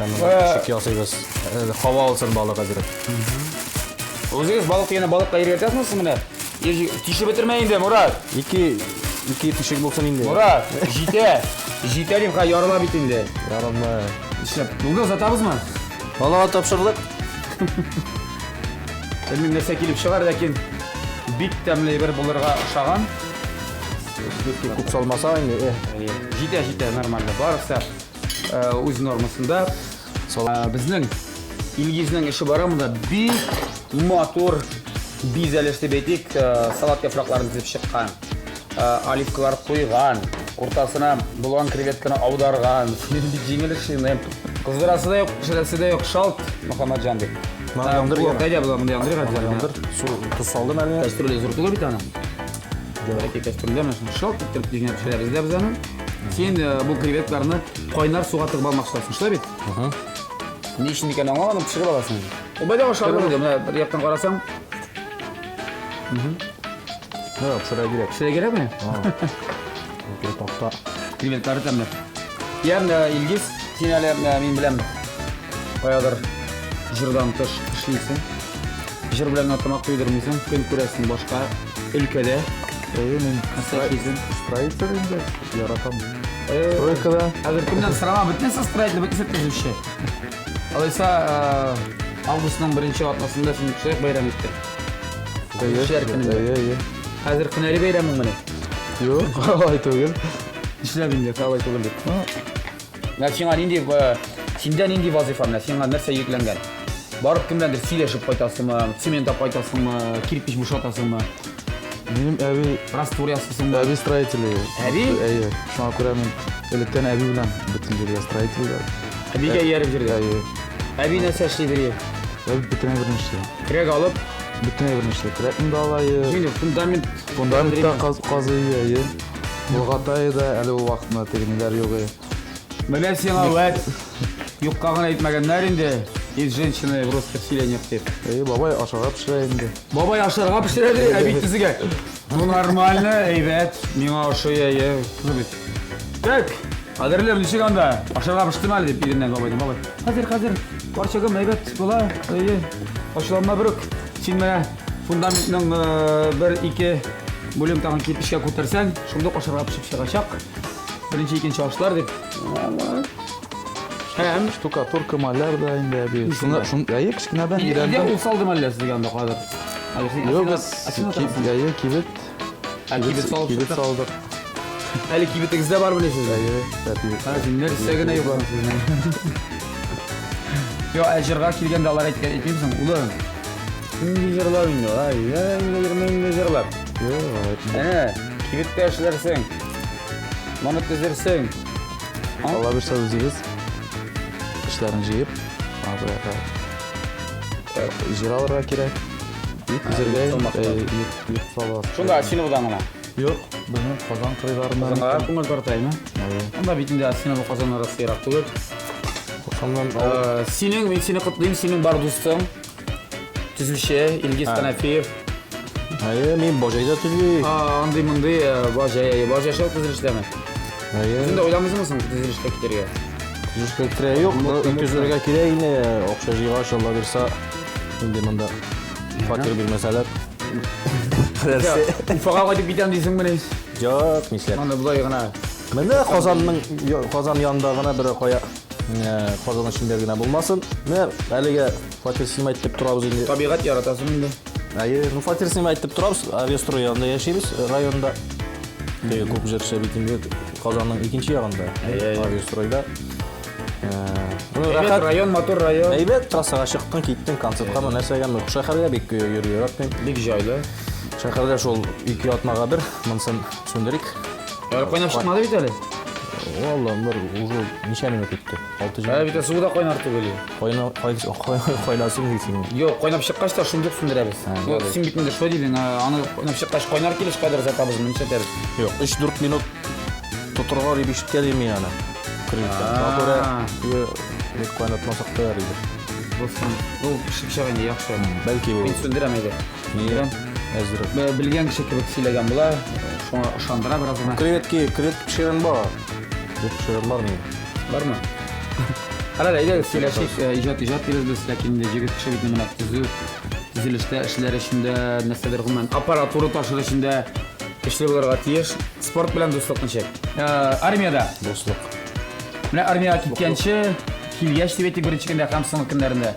Ben pişik yazayız. Hava alsın balık hazırım. O'zingiz balık yine balıkqa ergatasizmi buni? Tishib bitirmang endi Murat. İki pişik bulsan indi. Murat, jite deb ha yorilib bit endi. Yaralma. Ishlab, bunga uzatabizmi? Valla topşırdık. Bilmem narsa kelib chiqar, lekin bittamli bir bularga o'xshagan. Ko'p salmasa indi. Jite normalda borsa o'z normasida. Bizning Ilgizning ishi boramida bik motor bizalashdi betik salat yaproqlarini deb chiqqan. Olivkalar qo'ygan, o'rtasına bulgan krevetkani audargan. Jengil ishini qizdirasida yo'q, ishirasida yo'q, shalt Muhammadjon deb. Mana yandır ya. Qayda bunday yandır hadi. Yandır. Tuz saldım eline. Kastrolga surtib bir tane. Yo'q, kastrolda mana shuni shalt bitirib degan pishiramiz-da bizani. Keyin bu krevetlarni qaynar suvga tiqib olmoqchisan, shular bit. Ne işin ekanini anlamadim, pishirib olasan. O bayağı oshirib oldi. Mana bir yoqdan qarasam. Yok, şuraya girek. Shunday kerakmi? Bir topta. Krevetlarni tamlab. Yani Ilgiz, sen hali men bilan qoyadir jirdan tish ishlaysan. Jir bilan otamoq to'ydirmaysan, kun ko'rasan boshqa ülkede. Men Asasiysin. stроитель endi yaratam. Stroykada. Hozir kundan sirama bitmasa stroytli bitsa tuzishchi. Alaysa avgustning 1-haftasida shunday chiqib bayram etdi. Hozir kunali bayraming mana. Yo'q, qalay tugul. İşlab endi, qalay tugul deb. Senga endi sendan endi vazifamlar, senga narsa yuklangan. Borib kimdandir siylashib qaytasizmi, sement olib qaytasizmi, kirpish bo'shatasizmi? Benim abi Rastvor yasasizmi? abi stроители. Abi? Ayy, shuna ko'ra men elekdan abi bilan butun yerga stроителlar. Abiga yerib jirdi. Ayy. Abi narsa ishlaydi. Abi butun birinchi. Kirag olib, Butun birinchi. Kirakni dalayı. endi fundament Fundamentda qazıyı. Bulg'atayda hali u vaqtda tekniklar yo'q. Mana senga vat yo'qqag'ini aytmaganlar endi. Женщина в русских селениях deb. Babay aşağı pişiradi endi. Baba yaşlarga pishiradi, abi tiziga. Bu normalni, aybat. Menga o'sha qizib. Tak. Qadrlar nechiganda? Aşağı pishirmali deb birinden babaydan. Babay. Hozir barchaga aybat bo'la. Oshlanma biruk. Sen mana fundamentning 1-2 bo'lim tag'in kepishga ko'tarsang, shunda aşağı pishib chiqashaq. Birinchi, ikkinchi oshlar deb. Hem Штукатурка malar da endi abi. Shuni kichkinadan İleride usaldım Allah sizganda hozir. Yo'q, biz kibit. Kibit soldik. Hali kibitingizda bor bilasizlar. Ha, sizlar istaganda yo'q sizlar. Yo, ajrga kelganda ular aytmaysan, ular. Kimga yig'lar endi? Ay, menga yig'lar. Yo'q, Ana, kibitda ishlarsang, mana tizirsan. Allah bersa o'zingiz ishlarini yig'ib, hozir ijro olishga kerak. Bizlarga yig'ib solib. Shunda seni budangana. Yo'q, buni qozon qirg'aridan. Qozonlar ko'ngil tortaymi? Unda bitinda seni bu qozonlar siyroq tugul. Сондан Мен сені құттықтаймын, сенің бар достың, түзуші, Илгиз Қанафиев. мен божайда түзбей. Андай-мындай бажай шау түзіліштемін. Өзіңді ойламайсың мұсың түзілішке кетерге? Түзілішке кетерге жоқ, түзілішке керек, оқша жиға шалла берса, енді мұнда фатир бір мәселер. Уфаға қойдып кетем дейсің міне? Жоқ, мислер. Анда бұлай ғана. Мені қазан янында ғана бір қоя, қазан ішінде ғана болмасын. Әліге фатир снимайды деп тұрабыз енді. Табиғат яратасың енді. Фатир снимайды деп тұрабыз, авиастрой янында яшаймыз, районда. Көп жер шәбетінде қазанның екінші яғында, авиастройда. Район, мотор район. Әйбет, трассаға шықтың, кеттің, концертқа мұн әсәген мұқ шәқарға бек үйір атпен. Бек жайлы. Шәқарда шол 2 атмаға бір, мұнсын сөндірік. Қойнап шықмады бет әлі? Олла, бір ұжы нешәнеме кетті. Әлі бет суыда қойнартты бөлі. Қойнасың дейсің. Йоқ, қойнап шыққашта шұмдық сөндірәбіз. Сен бетінде шо дейдің, аны қойнап шыққаш қойнар келеш қайдар затабыз мұнша тәріз. Йоқ, 3-4 минут тұтырға ребешітке деймей ана. Күрілікті. Моторы бек қойнатмасақ та әрейді. Бұл шықшағын яқшы. Бәлки бұл. Мен сөндіремейді. Білген кіші кебек сейлеген бұла, шандыра бір азына. Креветке пішерін бар. Пішерін бар не? Бар ма? Қарар, әйді сөйләшек, ижат беріз біз, ләкінде жегіт кіші бетіне мініп түзу, түзілішті ішілер ішінде, нәрседер ғылмен, аппаратуры ташыр ішінде ішілер оларға тиеш, спорт білән достық нешек. Армияда? Достық. Міне армияға кеткенші, келгеш дебетік бірінші күнде қамсының күндерінде.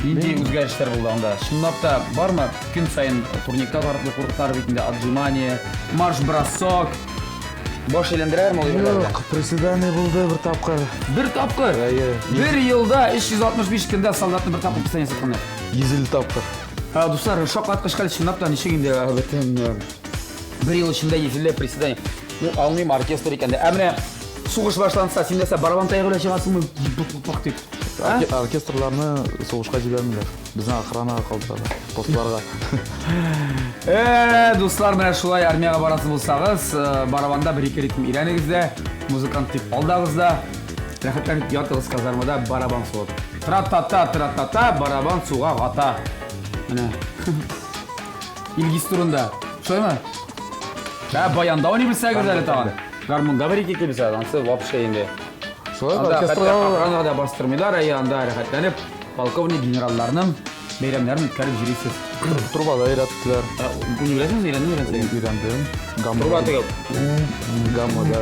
Нендей өзгеріштер болды онда? Шынапта бар ма күн сайын турникта тартылы қорықтар бетінде отжимание, марш-бросок, бош елендірер ме ол ерлерді? Жоқ, приседание болды бір тапқыр. Бір тапқыр? Бір елда 365 күнде солдаттың бір тапқыр приседание сатқандар. 150 тапқыр. Достар, шоқ атқышқалы шынапта нешегінде бір ел ішінде езілі приседание. Алмайым оркестр екенде. Әміне суғыш башланса, сен десе барабан тайғылы шығасың мұн бұқ деп. Оркестрларны соғышқа жібермейлер. Біздің охранаға қалдырады, постларға. Достар, міне шулай армияға барасын болсағыз, барабанда бір-екі ритм үйреніңізде, музыкант тек алдағызда, рәхетләніп ятығыз казармада барабан соғып. Тра-та-та, барабан суға ғата. Міне. Илгиз турында. Шой ма? Баянда оны білсе көрді әлі таған. Гармонда бір-екі білсе, ансы вообще енді. Анда да бастырмайлар, анда рәхәтләнеп, полковник генералларының бейрәмләрін үткәріп жүресіз. Трубада үйрәттілер. Бұны білесіңіз, үйрәндіңіз? Үйрәндім. Труба тегіп? Гаммада.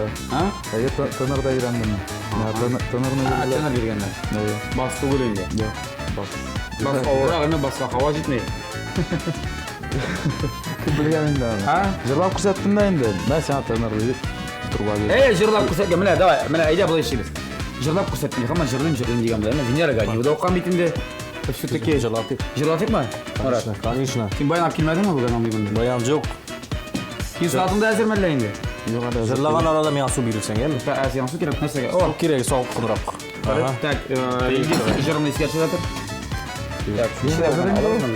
Тынырда үйрәндім. Тынырны Тыныр бергенде? Басты көлінде? Бас ауырақ әме басқа қауа жетмей? Білген енді. Жырлап көрсеттім да енді. Мен сен тыныр дейіп труба дейіп. Жырлап көрсеткен, міне, давай, міне, айда бұл ешіміз. Жырлап көрсеттім, қаман жырлым дейгенде, Венера Ганиева да оққан бейтінде. Все-таки жырлатып ма? Конечно. Сен баян ап келмедің ма бұған алмайбынды? Баян жоқ. Сен сұратыңда әзір мәлі енді? Жырлаған арада мен су берілсең, емі? Әсен су керек нәрсеге? Су керек, соғып құнырақ. Так, жырымды ескерші жатыр?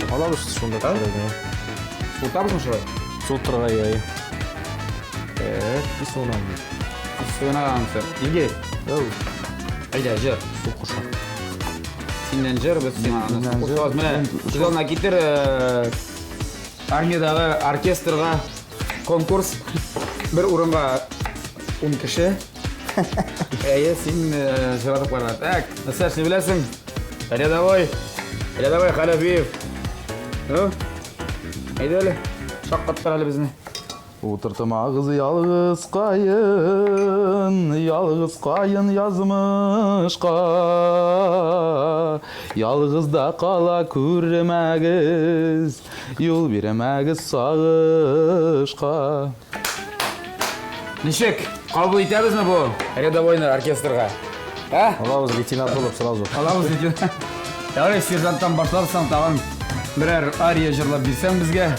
Алабыз шында тұрайды. Сұлтабыз мұ шылай? Сұлт тұрғай, Біз соғынан. Сөнағанымсы. Елге? Айда, жыр. Су құшақ. Сенден жыр, біз сенағанымыз. Құшағыз, міне, жылына кетір армиядағы оркестрға конкурс бір ұрынға 10 кіші. Сен жыратып қарға. Так, Насаш, не білесің? Рядовой Халафиев. Айда әлі, шаққаттар әлі бізіне. Отыртымағыз ялғыз қайын язмышқа, ялғызда қала көрмәгіз, yol беремәгіз сағышқа. Нешек, қабыл етеміз ме бұл рядовойны оркестрға? Алабыз лейтенант болып сразу. Алабыз лейтенант. Яғни сержанттан башларсың, тағын бірер ария жырлап берсең бізге.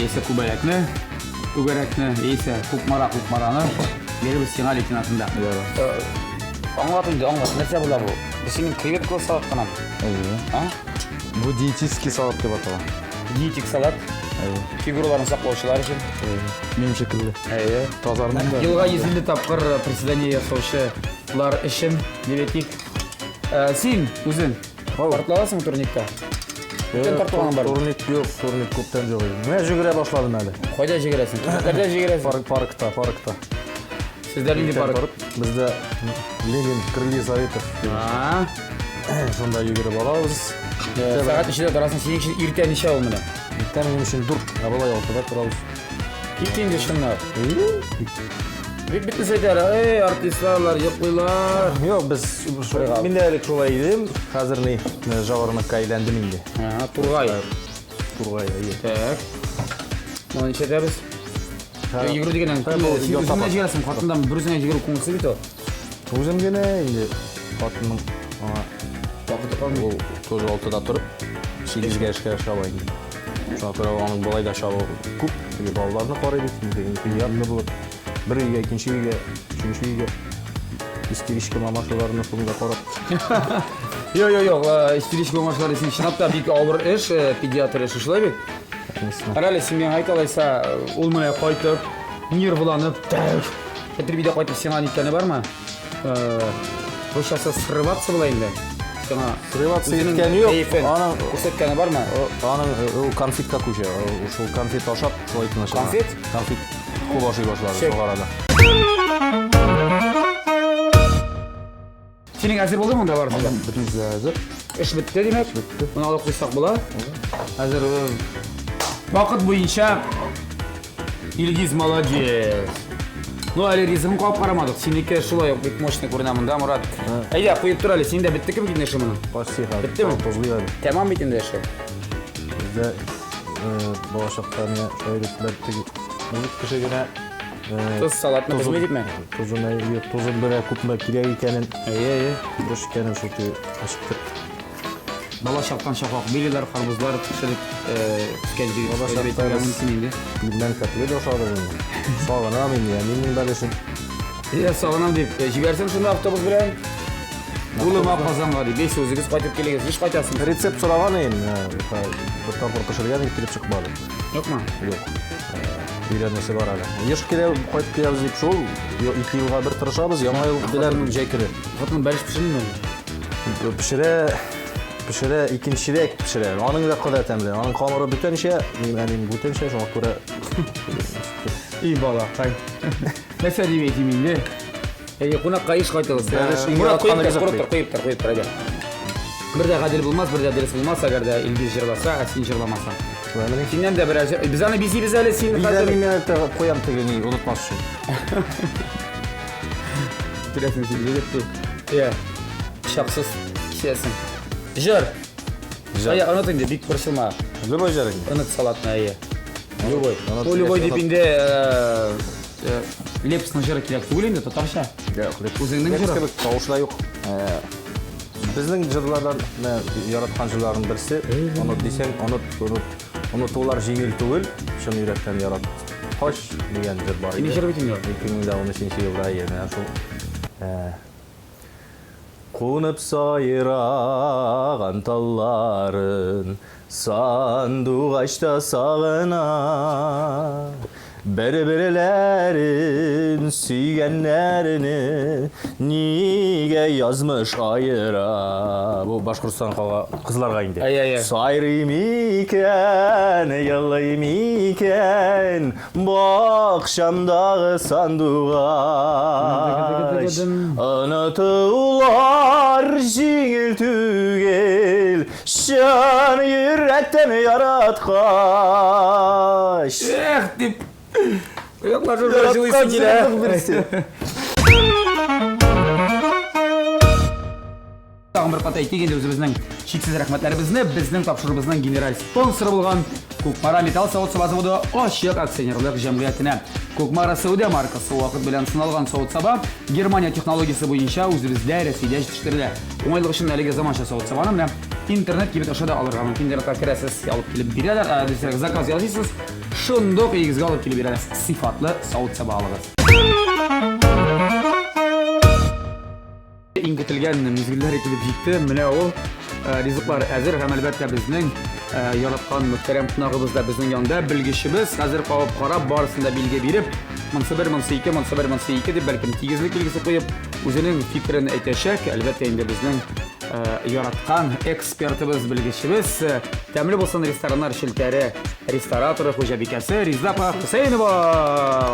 Есі күбәлекні, үгәрәкні, есі құпмараны беріп сеңа лейтенантында. Аңлатыңды, нәрсе бұла бұл? Біз сенің кревет қылы салат қанам? Бұл диетический салат деп атала. Диетик салат? Фигураларын сақлаушылар үшін? Мен шекілді. Тазарының да. Елға езілді тапқыр приседание ясаушы Bular işin debetik. Sen özün tartып аласың турникка? Көптен тартып алған бар. Турник yok, турник көптен жоқ еді. Мен жүгіре башладым әлі. Қайда жүгіресің? Қайда жүгіресің? Паркта. Сіздер ненде парк? Бізде Ленин Крылья Советов. Сонда жүгіріп алабыз. Сағат ішінде тұрасың, сен үшін ерте неше ол міне? Ертең мен үшін дур, абалай алтыда тұрабыз. Кеткенде шынар. Бітті сөйтер, артистлар, еқойлар. Yok, biz mindəlik şolay idim. Hazır ne Javaronokka aylandım indi. Turgay. Turgay, iyi. Так. Оны неше етеміз? Жүгіру дегеннен, сен өзіңе жігересің, қатындан бір өзіңе жігеру көңілсіз бейті? Өзім гене, енді қатынның Уақыты қалмай. ол тоже алтыда тұрып, 8-ге ішке шабайын. Шуңа көре оның болайда шабы көп. Балаларны қарайды, ятны болып. Bir үйге, ikінші үйге, үшінші үйге, истеричка мамашыларының соңында қарап. Yok, истеричка мамашылар есін шынапта бек ауыр іш, педиатр іші шылай бек. Әрәлі сен мен айталайса, олмай қайтып, нервыланып, әтір биде қайтып сен аниткені бар ма? Рушасы срываться была енді. Срываться еткені yok. Көрсеткені бар ма? Аның конфетка көше, ушыл конфет ашап, шылай тыныш. Конфет? Конфет. Көп ашай башлады, сол арада. Сенің әзір болды мұнда барысында? Бүтінсіз әзір. Іш бітті демек? Мұны алып қойсақ бола? Әзір уақыт бойынша Илгиз молодец. Ну, әлі ризығын қойып қарамадық. Сенеке шулай бек мощный көрінемін да, Мұрат. Әйде, қойып тұр әлі, сен де бітті кім кетін әші мұның? Почти қазір. Бітті ме? Тозғый әлі. Тәмам бетін де әші? Бізде болашақта не шайреттілер Музык кішігіне Тұз салатыны бізме деп ме? Тұзын бірі көпіме керек екенін дұрыс екенін шөкті ашықтыр. Бала шаптан шақуақ, белелер, қарбызлар, пішірік түскен жүйі өйдебетіңге мүмкін енді? Білмен кәтіле дошады бұны. Сағынам енді, менің бәлесін. Сағынам деп, жіберсем шында автобус білән? Улыма қазанға деп, 5 өзіңіз қайтып келегіз, еш қайтасың? Рецепт сұраған ең, бір тапыр пішірген келіп шықпады. Жоқ ма? Жоқ. Үйренесі бар әлі. Еш қайтып келеміз деп шол, 2 жылға бір тұрышабыз, яңа ел білән жай кірі. Қатының бәліш пішірін ме? Pişire ikinçirek pişire. Onun da kadar temli. Onun kamera bütün şey, benim bütün şey şu an kura. İyi bala, kay. Mesela diyeyim indi. Konak kayış kaytılız. Murat koyup tar. Bir de kadil bulmaz, bir de adres bulmaz. Eğer de İlgiz jırlasa, Asin jırlamasa. Senden de biraz, biz hani biz öyle sin hazır. Bizden ben koyam tegeni unutmaz için. Bilesin siz dedik. Ya, şapsız kişisin. Jır. Aya anlatın da dik pırşılma. Любой жарик. Anıt salatına iyi. Любой. O любой deyipinde lepsini jırı kirek tuğuleyim de tatarşa. Өзіңнің жыры? Тауышла yok. Біздің жырлардан яратқан жырлардың бірісі, ұнат десең, ұнатулар жеңіл түгіл, шын үйректен ярат. Хош деген жыр бар. Сені жыр бетін yor? 2013 жылда ені. Қонып сайраған талларын сандуғашта сағына Бір-бірлерін сүйгенлеріні неге yazmış ayıra Bu Башқұртстан қызларға енді Сайрым екен, ялайым екен Бақшамдағы сандуғаш Ұнатулар жеңіл түгел Шын жүректен яратқаш деп Ояқлар жұрдар жылыйсын келе. Тағын бір қата етегенде өзіміздің шексіз рахмәтләрімізні біздің тапшырыбызның генераль спонсоры болған Көкмара металл сауыт заводы ашық акционерлік жәмғиятіне. Көкмара Саудия маркасы уақыт білән сыналған сауыт саба Германия технологиясы бойынша өзімізде Ресейде жетіштірілді. Оңайлық үшін әлеге заманша сауыт сабаны интернет кебет ашада алырға мүмкін интернетқа кіресіз, алып келіп береді, әдісірек заказ ясайсыз, шындық егізге алып келіп береді сифатлы сауыт саба алығыз. Ең күтілген мезгілдер екіліп жетті, міне ол ризықлар әзір, һәм әлбәттә біздің яраткан мөхтәрәм кунагыбыз да безнең янда, белгечебез, хәзер кабып карап барысын да билге биреп, монсы 1, монсы 2, монсы 1, монсы 2 дип бәлкем тигезлек билгесе куеп, үзенең фикерен әйтәчәк. Әлбәттә инде безнең яраткан экспертыбыз, белгечебез, тәмле булсын рестораннар шелтәре, рестораторы, хуҗабикәсе Ризапа Хусейнова.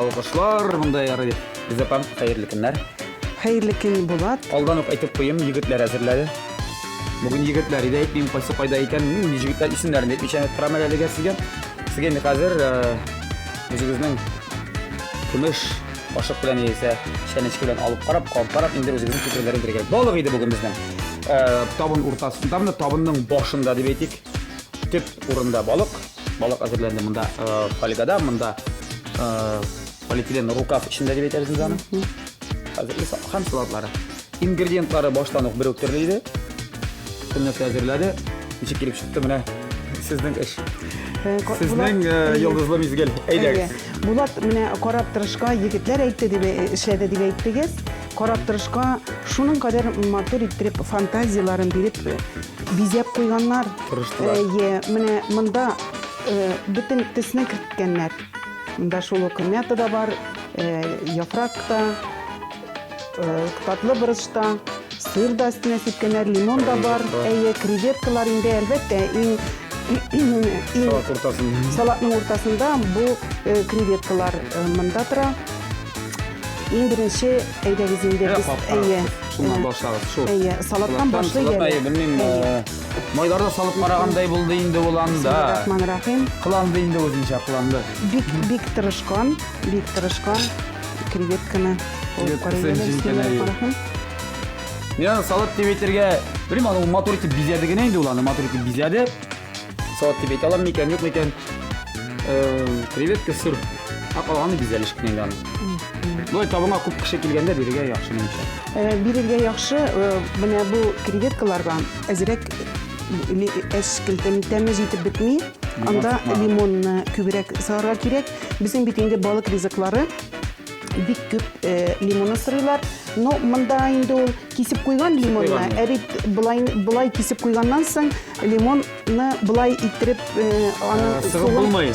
Алкышлар монда ярый. Ризапа, хәерле көннәр. Хәерле көн Булат. Алдан ук әйтеп куйым, егетләр әзерләде. Бүген егетләр иде, әйтмим кайсы кайда икән, нинди егетләр исемнәрен әйтмичә торам әлегә сезгә. Сезгә инде хәзер үзегезнең көмеш ашык белән яисә шәнечке белән алып карап, инде үзегезнең фикерләрен биргә. Балык иде бүген безнең. Табын уртасында, табынның башында дип әйтик. Төп урында балык. Балык әзерләнде монда фольгада, монда полиэтилен рукав эчендә дип әйтәбез аны. Хәзер һәм салатлары. Ингредиентлары баштан ук бер үк төрле иде. Көннәр әзерләде. Ничек килеп чыкты менә сезнең эш. Сезнең йолдызлы мизгел. Әйдәгез. Булат менә карап торышка егетләр әйтте дип эшләде дип әйттегез. Карап торышка шуның кадәр матур иттереп фантазияларын биреп бизәп куйганнар. Менә монда бөтен төсне керткәннәр. Монда шул ук мята да бар, яфрак та, татлы борычта, сыр да өстенә сипкәннәр, лимон да бар. Креветкалар инде әлбәттә салатның уртасында бу креветкалар монда тора. Иң беренче әйдәгез инде без шуннан башлагыз. Шул. Салаттан башлый. Белмим, майларда салып карагандай булды инде ул анда. Рахман-рахим. Кыланды инде үзенчә кыланды. Бик тырышкан креветканы алып карыйм. Мен салат дип әйтергә, белмим, аны матур итеп бизәде генә инде ул аны матур итеп бизәде. Салат дип әйтә аламмы икән, юк микән? Креветка, сыр. Акалганы бизәлеш кенә инде аны. Бу табыңа күп кеше килгәндә бирергә яхшы минемчә. Бирергә яхшы, менә бу креветкаларга әзрәк тәме җитеп бетми. Анда лимонны күбрәк сарга кирәк. Безнең бит инде балык ризыклары бик күп лимонны сырыйлар. Но монда инде ул кисеп куйган лимонны, булай кисеп куйганнан соң лимонны булай иттереп аны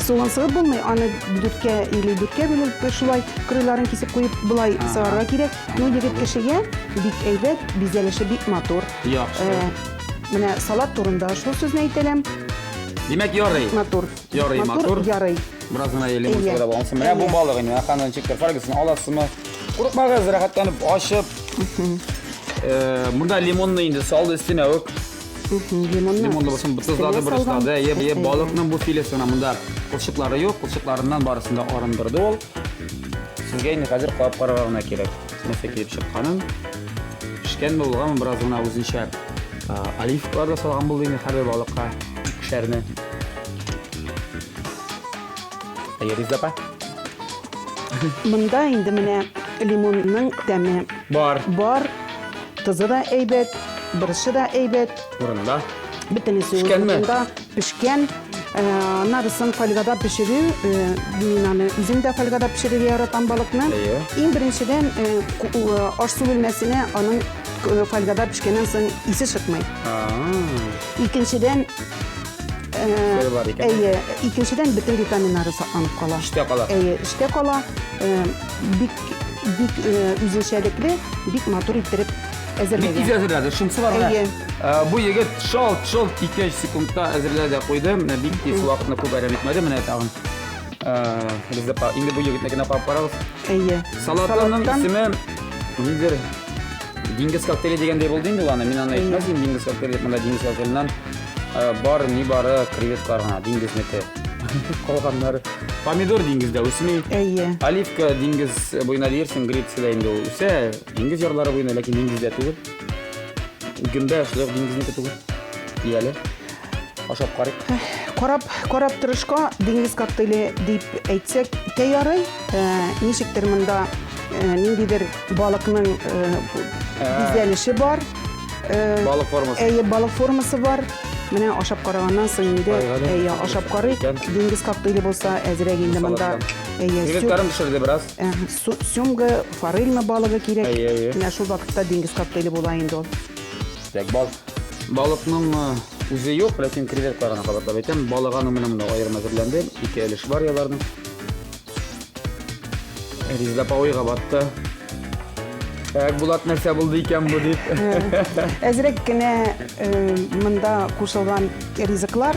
суын сыгып булмый. Аны дүрткә или дүрткә бүлеп шулай кырыйларын кисеп куеп булай сыгарга кирәк. Ну егет кешегә бик әйбәт, бизәлеше бик матур. Яхшы. Менә салат турында шул сүзне әйтәләм. Димәк ярый. Матур. Ярый. Ярый. Бераз гына лимон сыра булсын. Менә бу балык инде, ханын чиктер фаргысын аласызмы? Курыкмагыз, рәхәтләнеп ашып. Монда лимонны инде салды өстенә үк. Лимонны булсын, тузлады, бұрыштады. Балыкның бу филесына монда кылчыклары юк, кылчыкларыннан барысын да арындырды ул. Сезгә инде хәзер калып карарга кирәк. Нәрсә килеп чыкканын. Пешкән булган бераз гына үзенчә оливкалар да салган булды инде һәр балыкка. Шәрне. Ризапа. Монда инде менә лимонның тәме Бар. Тызы да әйбәт, бырышы да әйбәт. Урында. Бөтенесе Пешкәнме? урында пешкән. Нарысын фольгада пешерү, мин аны үзем дә фольгада пешерергә яратам балыкны. Иң беренчедән аш-су бүлмәсенә аның фольгада пешкәннән соң исе чыкмый. Икенчедән икенчедән бөтен витаминнары сакланып кала. Эштә кала. Бик үзенчәлекле, бик матур иттереп әзерләгән. Бик әзерләде. Шунысы бар. Бу егет шалт 2 секундта әзерләде куйды. Менә бик тиз вакытны күп әрәм итмәде. Менә тагын. Ризапа, инде бу егетне генә карап карагыз. Салатның исеме нидер? Диңгез коктейли дигәндәй булды инде ул аны. Мин аны әйтмәдем, диңгез коктейли дип, монда диңгез коктейлиннән бары креветкалар гына, диңгезнеке. Калганнары. Помидор диңгездә үсми. Оливка диңгез буена дирсең, Грециядә инде ул үсә. Диңгез ярлары буена, ләкин диңгездә түгел. Гөмбә эшләр диңгезнеке түгел. Ияле. Ашап карыйк. Карап торышка диңгез коктейли дип әйтсәк, ярый. Ничектер монда ниндидер балыкның бизәлеше бар. Балык формасы. Балык формасы бар. Менә ашап караганнан соң инде ашап карыйк. Диңгез коктейли булса әзрәк инде монда. Креветкаларын пешерде бераз. Сёмга, форельна балыгы кирәк. Менә шул вакытта диңгез коктейли була инде ул. Балыкның үзе юк, ләкин креветкаларны кабатлап әйтәм. Балыганы менә монда аерым әзерләнде. 2 өлеш бар яларның. Риза пауйга батты. Булат нәрсә булды икән бу дип. Әзрәк кенә монда кушылган ризыклар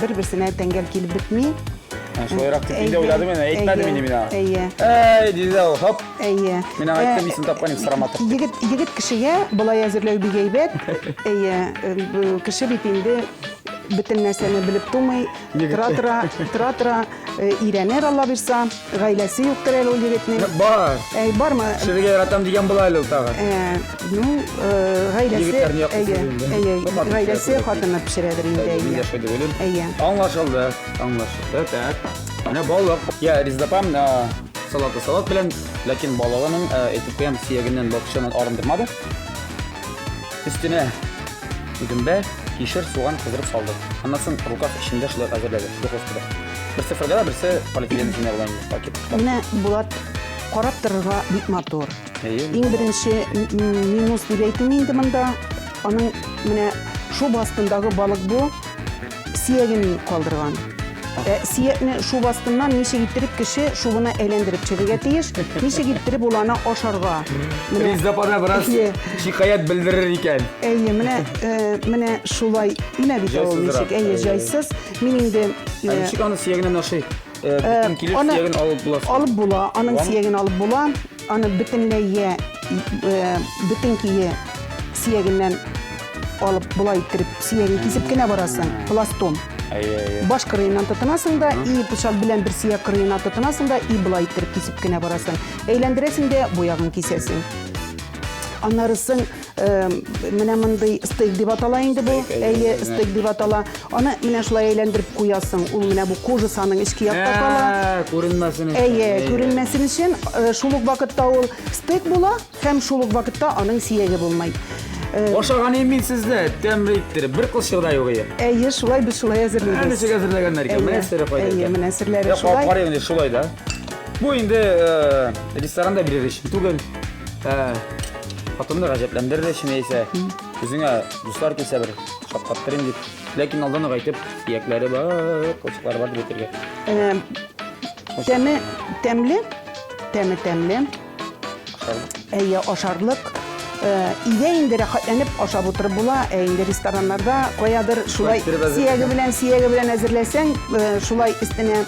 бер-берсенә тәңгәл килеп бетми. Шулайрак дип инде уйладым мен, әйтмәдем инде мин. Әйе. Эй, Дизел, хоп. Әйе. Мен әйттем, исем тапкан ик сыраматып. Егет кешегә булай әзерләү бик әйбәт. Әйе, кеше бит инде бөтен нәрсәне белеп тумый, тора өйрәнер Алла бирса, гаиләсе юктыр әле ул егетнең. Бар. Бармы? Ширге яратам дигән була әле ул тагы. Ну, гаиләсе, Егетләрне яктысы әйе, гаиләсе хатыны пешерәдер инде, әйе. Яшәде белем. Әйе. Аңлашылды. Так. Менә балык. Я ризапам салат белән, ләкин балыгының әйтеп куям сөягеннән бакчадан арындырмады. Өстенә үгембә кишер суган кыздырып салды. Аннан соң рукав эчендә шулай әзерләде. Духовкада. Берсе фольгада, берсе полиэтилен эченә булган пакет. Менә Булат карап торырга бик матур. Әйе. Иң беренче минус дип әйтим инде монда. Аның менә шуб астындагы балык бу сөяген калдырган. Сөякне шуб астыннан ничек иттереп кеше шубына әйләндереп чыгырга тиеш, ничек иттереп ул аны ашарга. Ризапада бераз шикаят белдерер икән. Әйе, менә шулай, менә бит ул ничек, әйе, җайсыз. Мин инде Ничек аны сөягеннән ашый? Бүтән килеш сөяген алып буласың. алып була, аның сөяген алып була, аны бөтенләй бөтенкие сөягеннән алып булай иттереп сөяген кисеп кенә барасың, пластон. Әйе. Баш кырыеннан тотынасың да, и пычак белән бер сөяк кырыена тотынасың да, и булай иттереп кисеп кенә барасың. Әйләндерәсең дә буягын кисәсең. Аннарысын менә мондый стейк дип атала инде бу. Әйе, стейк дип атала. Аны менә шулай әйләндереп куясың. Ул менә бу кожасының эчке якта кала. Күренмәсен. Әйе, күренмәсен өчен шул ук вакытта ул стейк була, һәм шул ук вакытта аның сөяге булмай. Ашаган мин сездә тәмле иттереп бер кылчыгда юк ие. Әйе, шулай без шулай әзерлибез. Ничек әзерләгәннәр икән? Менә сире кайда. Әйе, менә серләре Шулай. шулай. Карый инде шулай да. Бу инде ресторанда бирер өчен түгел. Хатымны гаҗәпләндерер өчен әйсә. Үзеңә дуслар килсә бер шапкаттырын дип. Ләкин алдан ук әйтеп, иякләре бар, кылчыклары бар дип әйтергә. Тәмле. Әйе, ашарлык. Идә инде рәхәтләнеп ашап утырып була, инде рестораннарда каядыр шулай сөяге белән әзерләсәң, шулай өстенә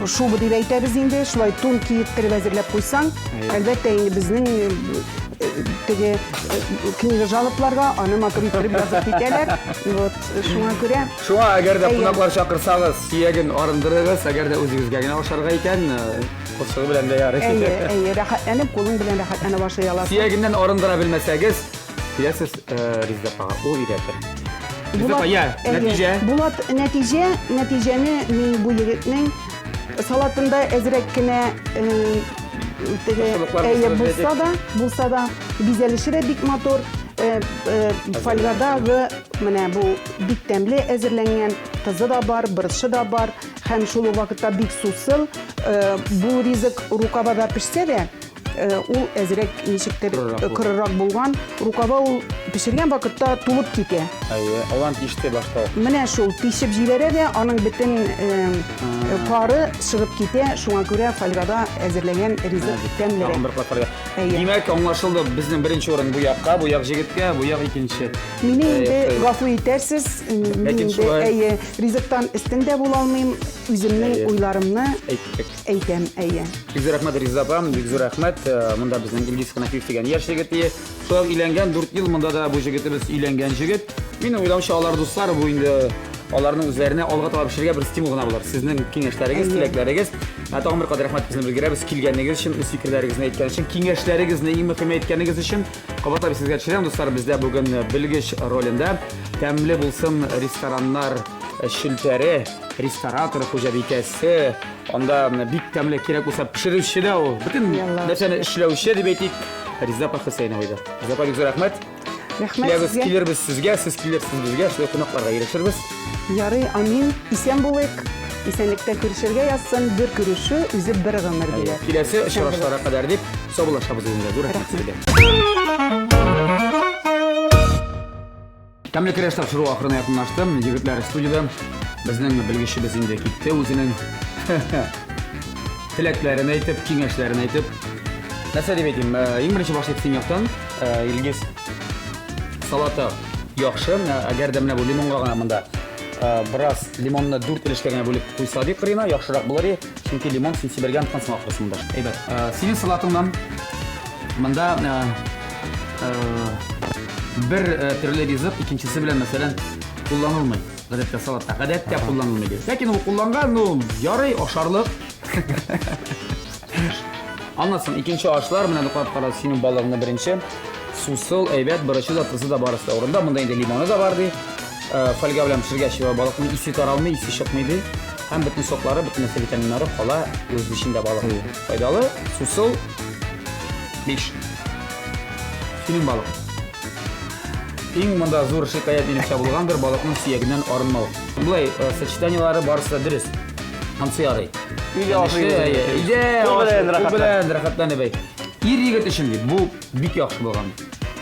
шубы дип әйтәбез инде, шулай тун киептереп әзерләп куйсаң, әлбәттә инде безнең теге книга жалопларга аны матур иттереп язып китәләр. Вот шуңа күрә. Шуңа әгәр дә кунаклар чакырсагыз, сөяген арындырыгыз, әгәр дә үзегезгә генә ашарга икән, кылчыгы белән дә ярый. Әйе, рәхәтләнеп, кулың белән рәхәтләнә башлый аласың. Сөягеннән арындыра белмәсәгез, киләсез Ризапага. Ул өйрәтер. Булат, нәтиҗәне мин бу егетнең салатында әзрәк кенә булса да бизәлеше дә бик матур. Фольгадагы менә бу бик тәмле әзерләнгән, тызы да бар, бырышы да бар, һәм шул вакытта бик сусыл. Бу ризык рукавада пешсә дә, ул әзрәк ничектер кырырак булган. Рукава ул пешергән вакытта тулып китә. Әйе, алан пиште башта. Менә шул пишеп җибәрә дә, аның бөтен пары чыгып китә. Шуңа күрә фольгада әзерләгән ризык тәмлерәк. Димәк, аңлашылды, безнең беренче урын бу якка, бу як җегеткә, бу як икенче. Мине инде гафу итәрсез, мин инде ризыктан өстендә була алмыйм, үземнең уйларымны әйтәм, әйе. Бик зур рәхмәт Ризапам, бик зур рәхмәт. Монда безнең Илгиз Ханафиев дигән яшь җегете. Шулай өйләнгән 4 ел монда да бу җегетебез өйләнгән җегет. Минем уйлаучы алар дуслар бу инде аларның үзләренә алга таба пешерергә бер стимул гына булыр. Сезнең киңәшләрегез, теләкләрегез. Тагын бер кадәр рәхмәт безне белгерәбез килгәнегез өчен, үз фикерләрегезне әйткән өчен, киңәшләрегезне иң мөһим әйткәнегез өчен. Кабатлап сезгә төшерәм дуслар, бездә бүген белгеч ролендә тәмле булсын рестораннар шилтәре, ресторатор, хуҗабикәсе, анда бик тәмле кирәк булса пешерүче дә ул. Бөтен нәрсәне эшләүче дип әйтик. Ризапа Хөсәйнова иде. Ризапа, бик зур рәхмәт. Рәхмәт сезгә. Килербез сезгә, сез килерсез безгә, шулай кунакларга ирешербез. Ярый, амин. Исән булыйк. Исәнлектә күрешергә язсын, бер күрешү үзе бер гомер диләр. Киләсе очрашларга кадәр дип саубуллашабыз үзегезгә. Зур рәхмәт сезгә. Тәмле креш тапшыру ахырына якынлашты. Егетләр студияда безнең белгечебез инде китте, үзенең теләкләрен әйтеп, киңәшләрен әйтеп. Нәрсә дип әйтим? Иң беренче башлап син яктан, Илгиз салаты яхшы, әгәр дә менә бу лимонга гына монда бераз лимонны 4 өлешкә генә бүлеп куйса ди кырына, яхшырак булыр, чөнки лимон син сибергән кансың ахырсында. Әйбәт. Синең салатыңнан монда бер төрле ризык, икенчесе белән мәсәлән кулланылмый. Гадәттә салатта гадәттә кулланылмый ди. Ләкин ул кулланган, ярый ашарлык. Анласын, икенче ашлар менә диктәп карас, синең балыгыңны беренче сусыл, әйбәт, беренче затлысы да барысы да урында. Монда инде лимоны да бар ди. Фольга белән пешергәч балыкның исе таралмый, исе чыкмый ди. Һәм бөтен соклары, бөтен витаминнары кала үз эчендә балык. Файдалы, сусыл 5. Синең балык. Иң монда зур шикаят минемчә булгандыр балыкның сөягеннән арынмау. Булай сочетаниялары барысы да дөрес. Ансы ярый. Иде рәхәтләнеп әйт. Ир егет өчен ди, бу бик яхшы булган.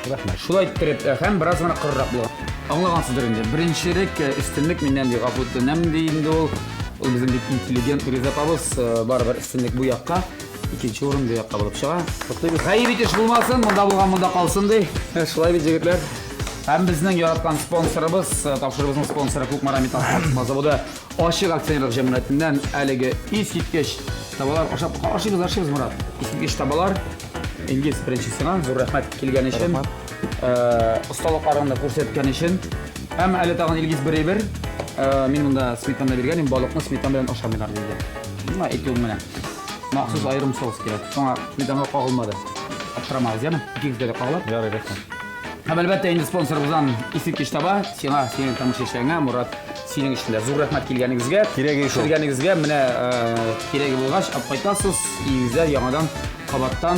Рәхмәт. Шулай иттереп, һәм бераз гына кырырак булган. Аңлагансыздыр инде. Беренчерек өстенлек миннән ди гафу үтенәм ди инде ул. Ул безнең бик интеллигент ризапабыз, барыбер өстенлек бу якка. Икенче урын бу якка булып чыга. Хәйр итеш булмасын, монда булган монда калсын ди. Шулай бит җегетләр. Һәм безнең яраткан спонсорыбыз, тапшырыбызның спонсоры Кукмара Металл заводы Ачык акционерлык җәмгыятеннән әлеге искиткеч табалар ашыйбыз Мурат. Искиткеч табалар Илгиз беренчесенә зур рәхмәт килгән өчен, осталыкларыңны күрсәткән өчен. Һәм әле тагын Илгиз бер мин монда сметана биргән, балыкны сметана белән ашамыйлар диде. Менә әйтү менә. Махсус аерым соус кирәк. Соңа сметана кагылмады. Аптырамагыз, яме? Икегезгә дә кагылып. Ярый, рәхмәт. Һәм әлбәттә инде спонсорыбыздан искиткеч таба, синең тамашачыңа Мурат, синең өчен дә зур рәхмәт килгәнегезгә. Килгәнегезгә менә кирәге булгач алып кайтасыз. Игезләр яңадан кабаттан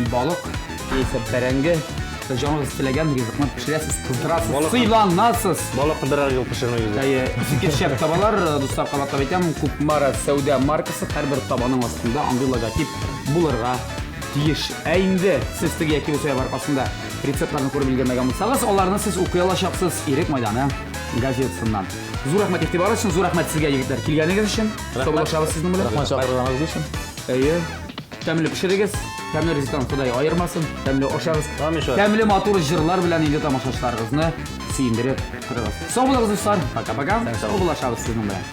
балык яисә бәрәңге җаныңыз теләгән ризыкны пешерәсез, кыздырасыз, сыйланасыз. Балыкны берәр ел пешермәгез. Искиткеч шәп табалар, дуслар, кабаттап әйтәм, Кукмара сәүдә маркасы һәрбер табаның астында андый логотип булырга тиеш. Инде сез теге яки үсә аркасында рецептларны күреп белгәнмәгән булсагыз, аларны сез укый алачаксыз Ирек мәйданы газетасыннан. Зур рәхмәт игътибар өчен, зур рәхмәт сезгә егетләр килгәнегез өчен. Саулашабыз сезнең белән. Рәхмәт чакырганыгыз өчен. Тәмле пешерегез, тәмле ризыктан Ходай аермасын, тәмле ашагыз. Амин. Тәмле матур җырлар белән инде тамашачыларыгызны сөендереп торыгыз. Сау булыгыз дуслар. Пока-пока. Сау булашабыз сезнең белән.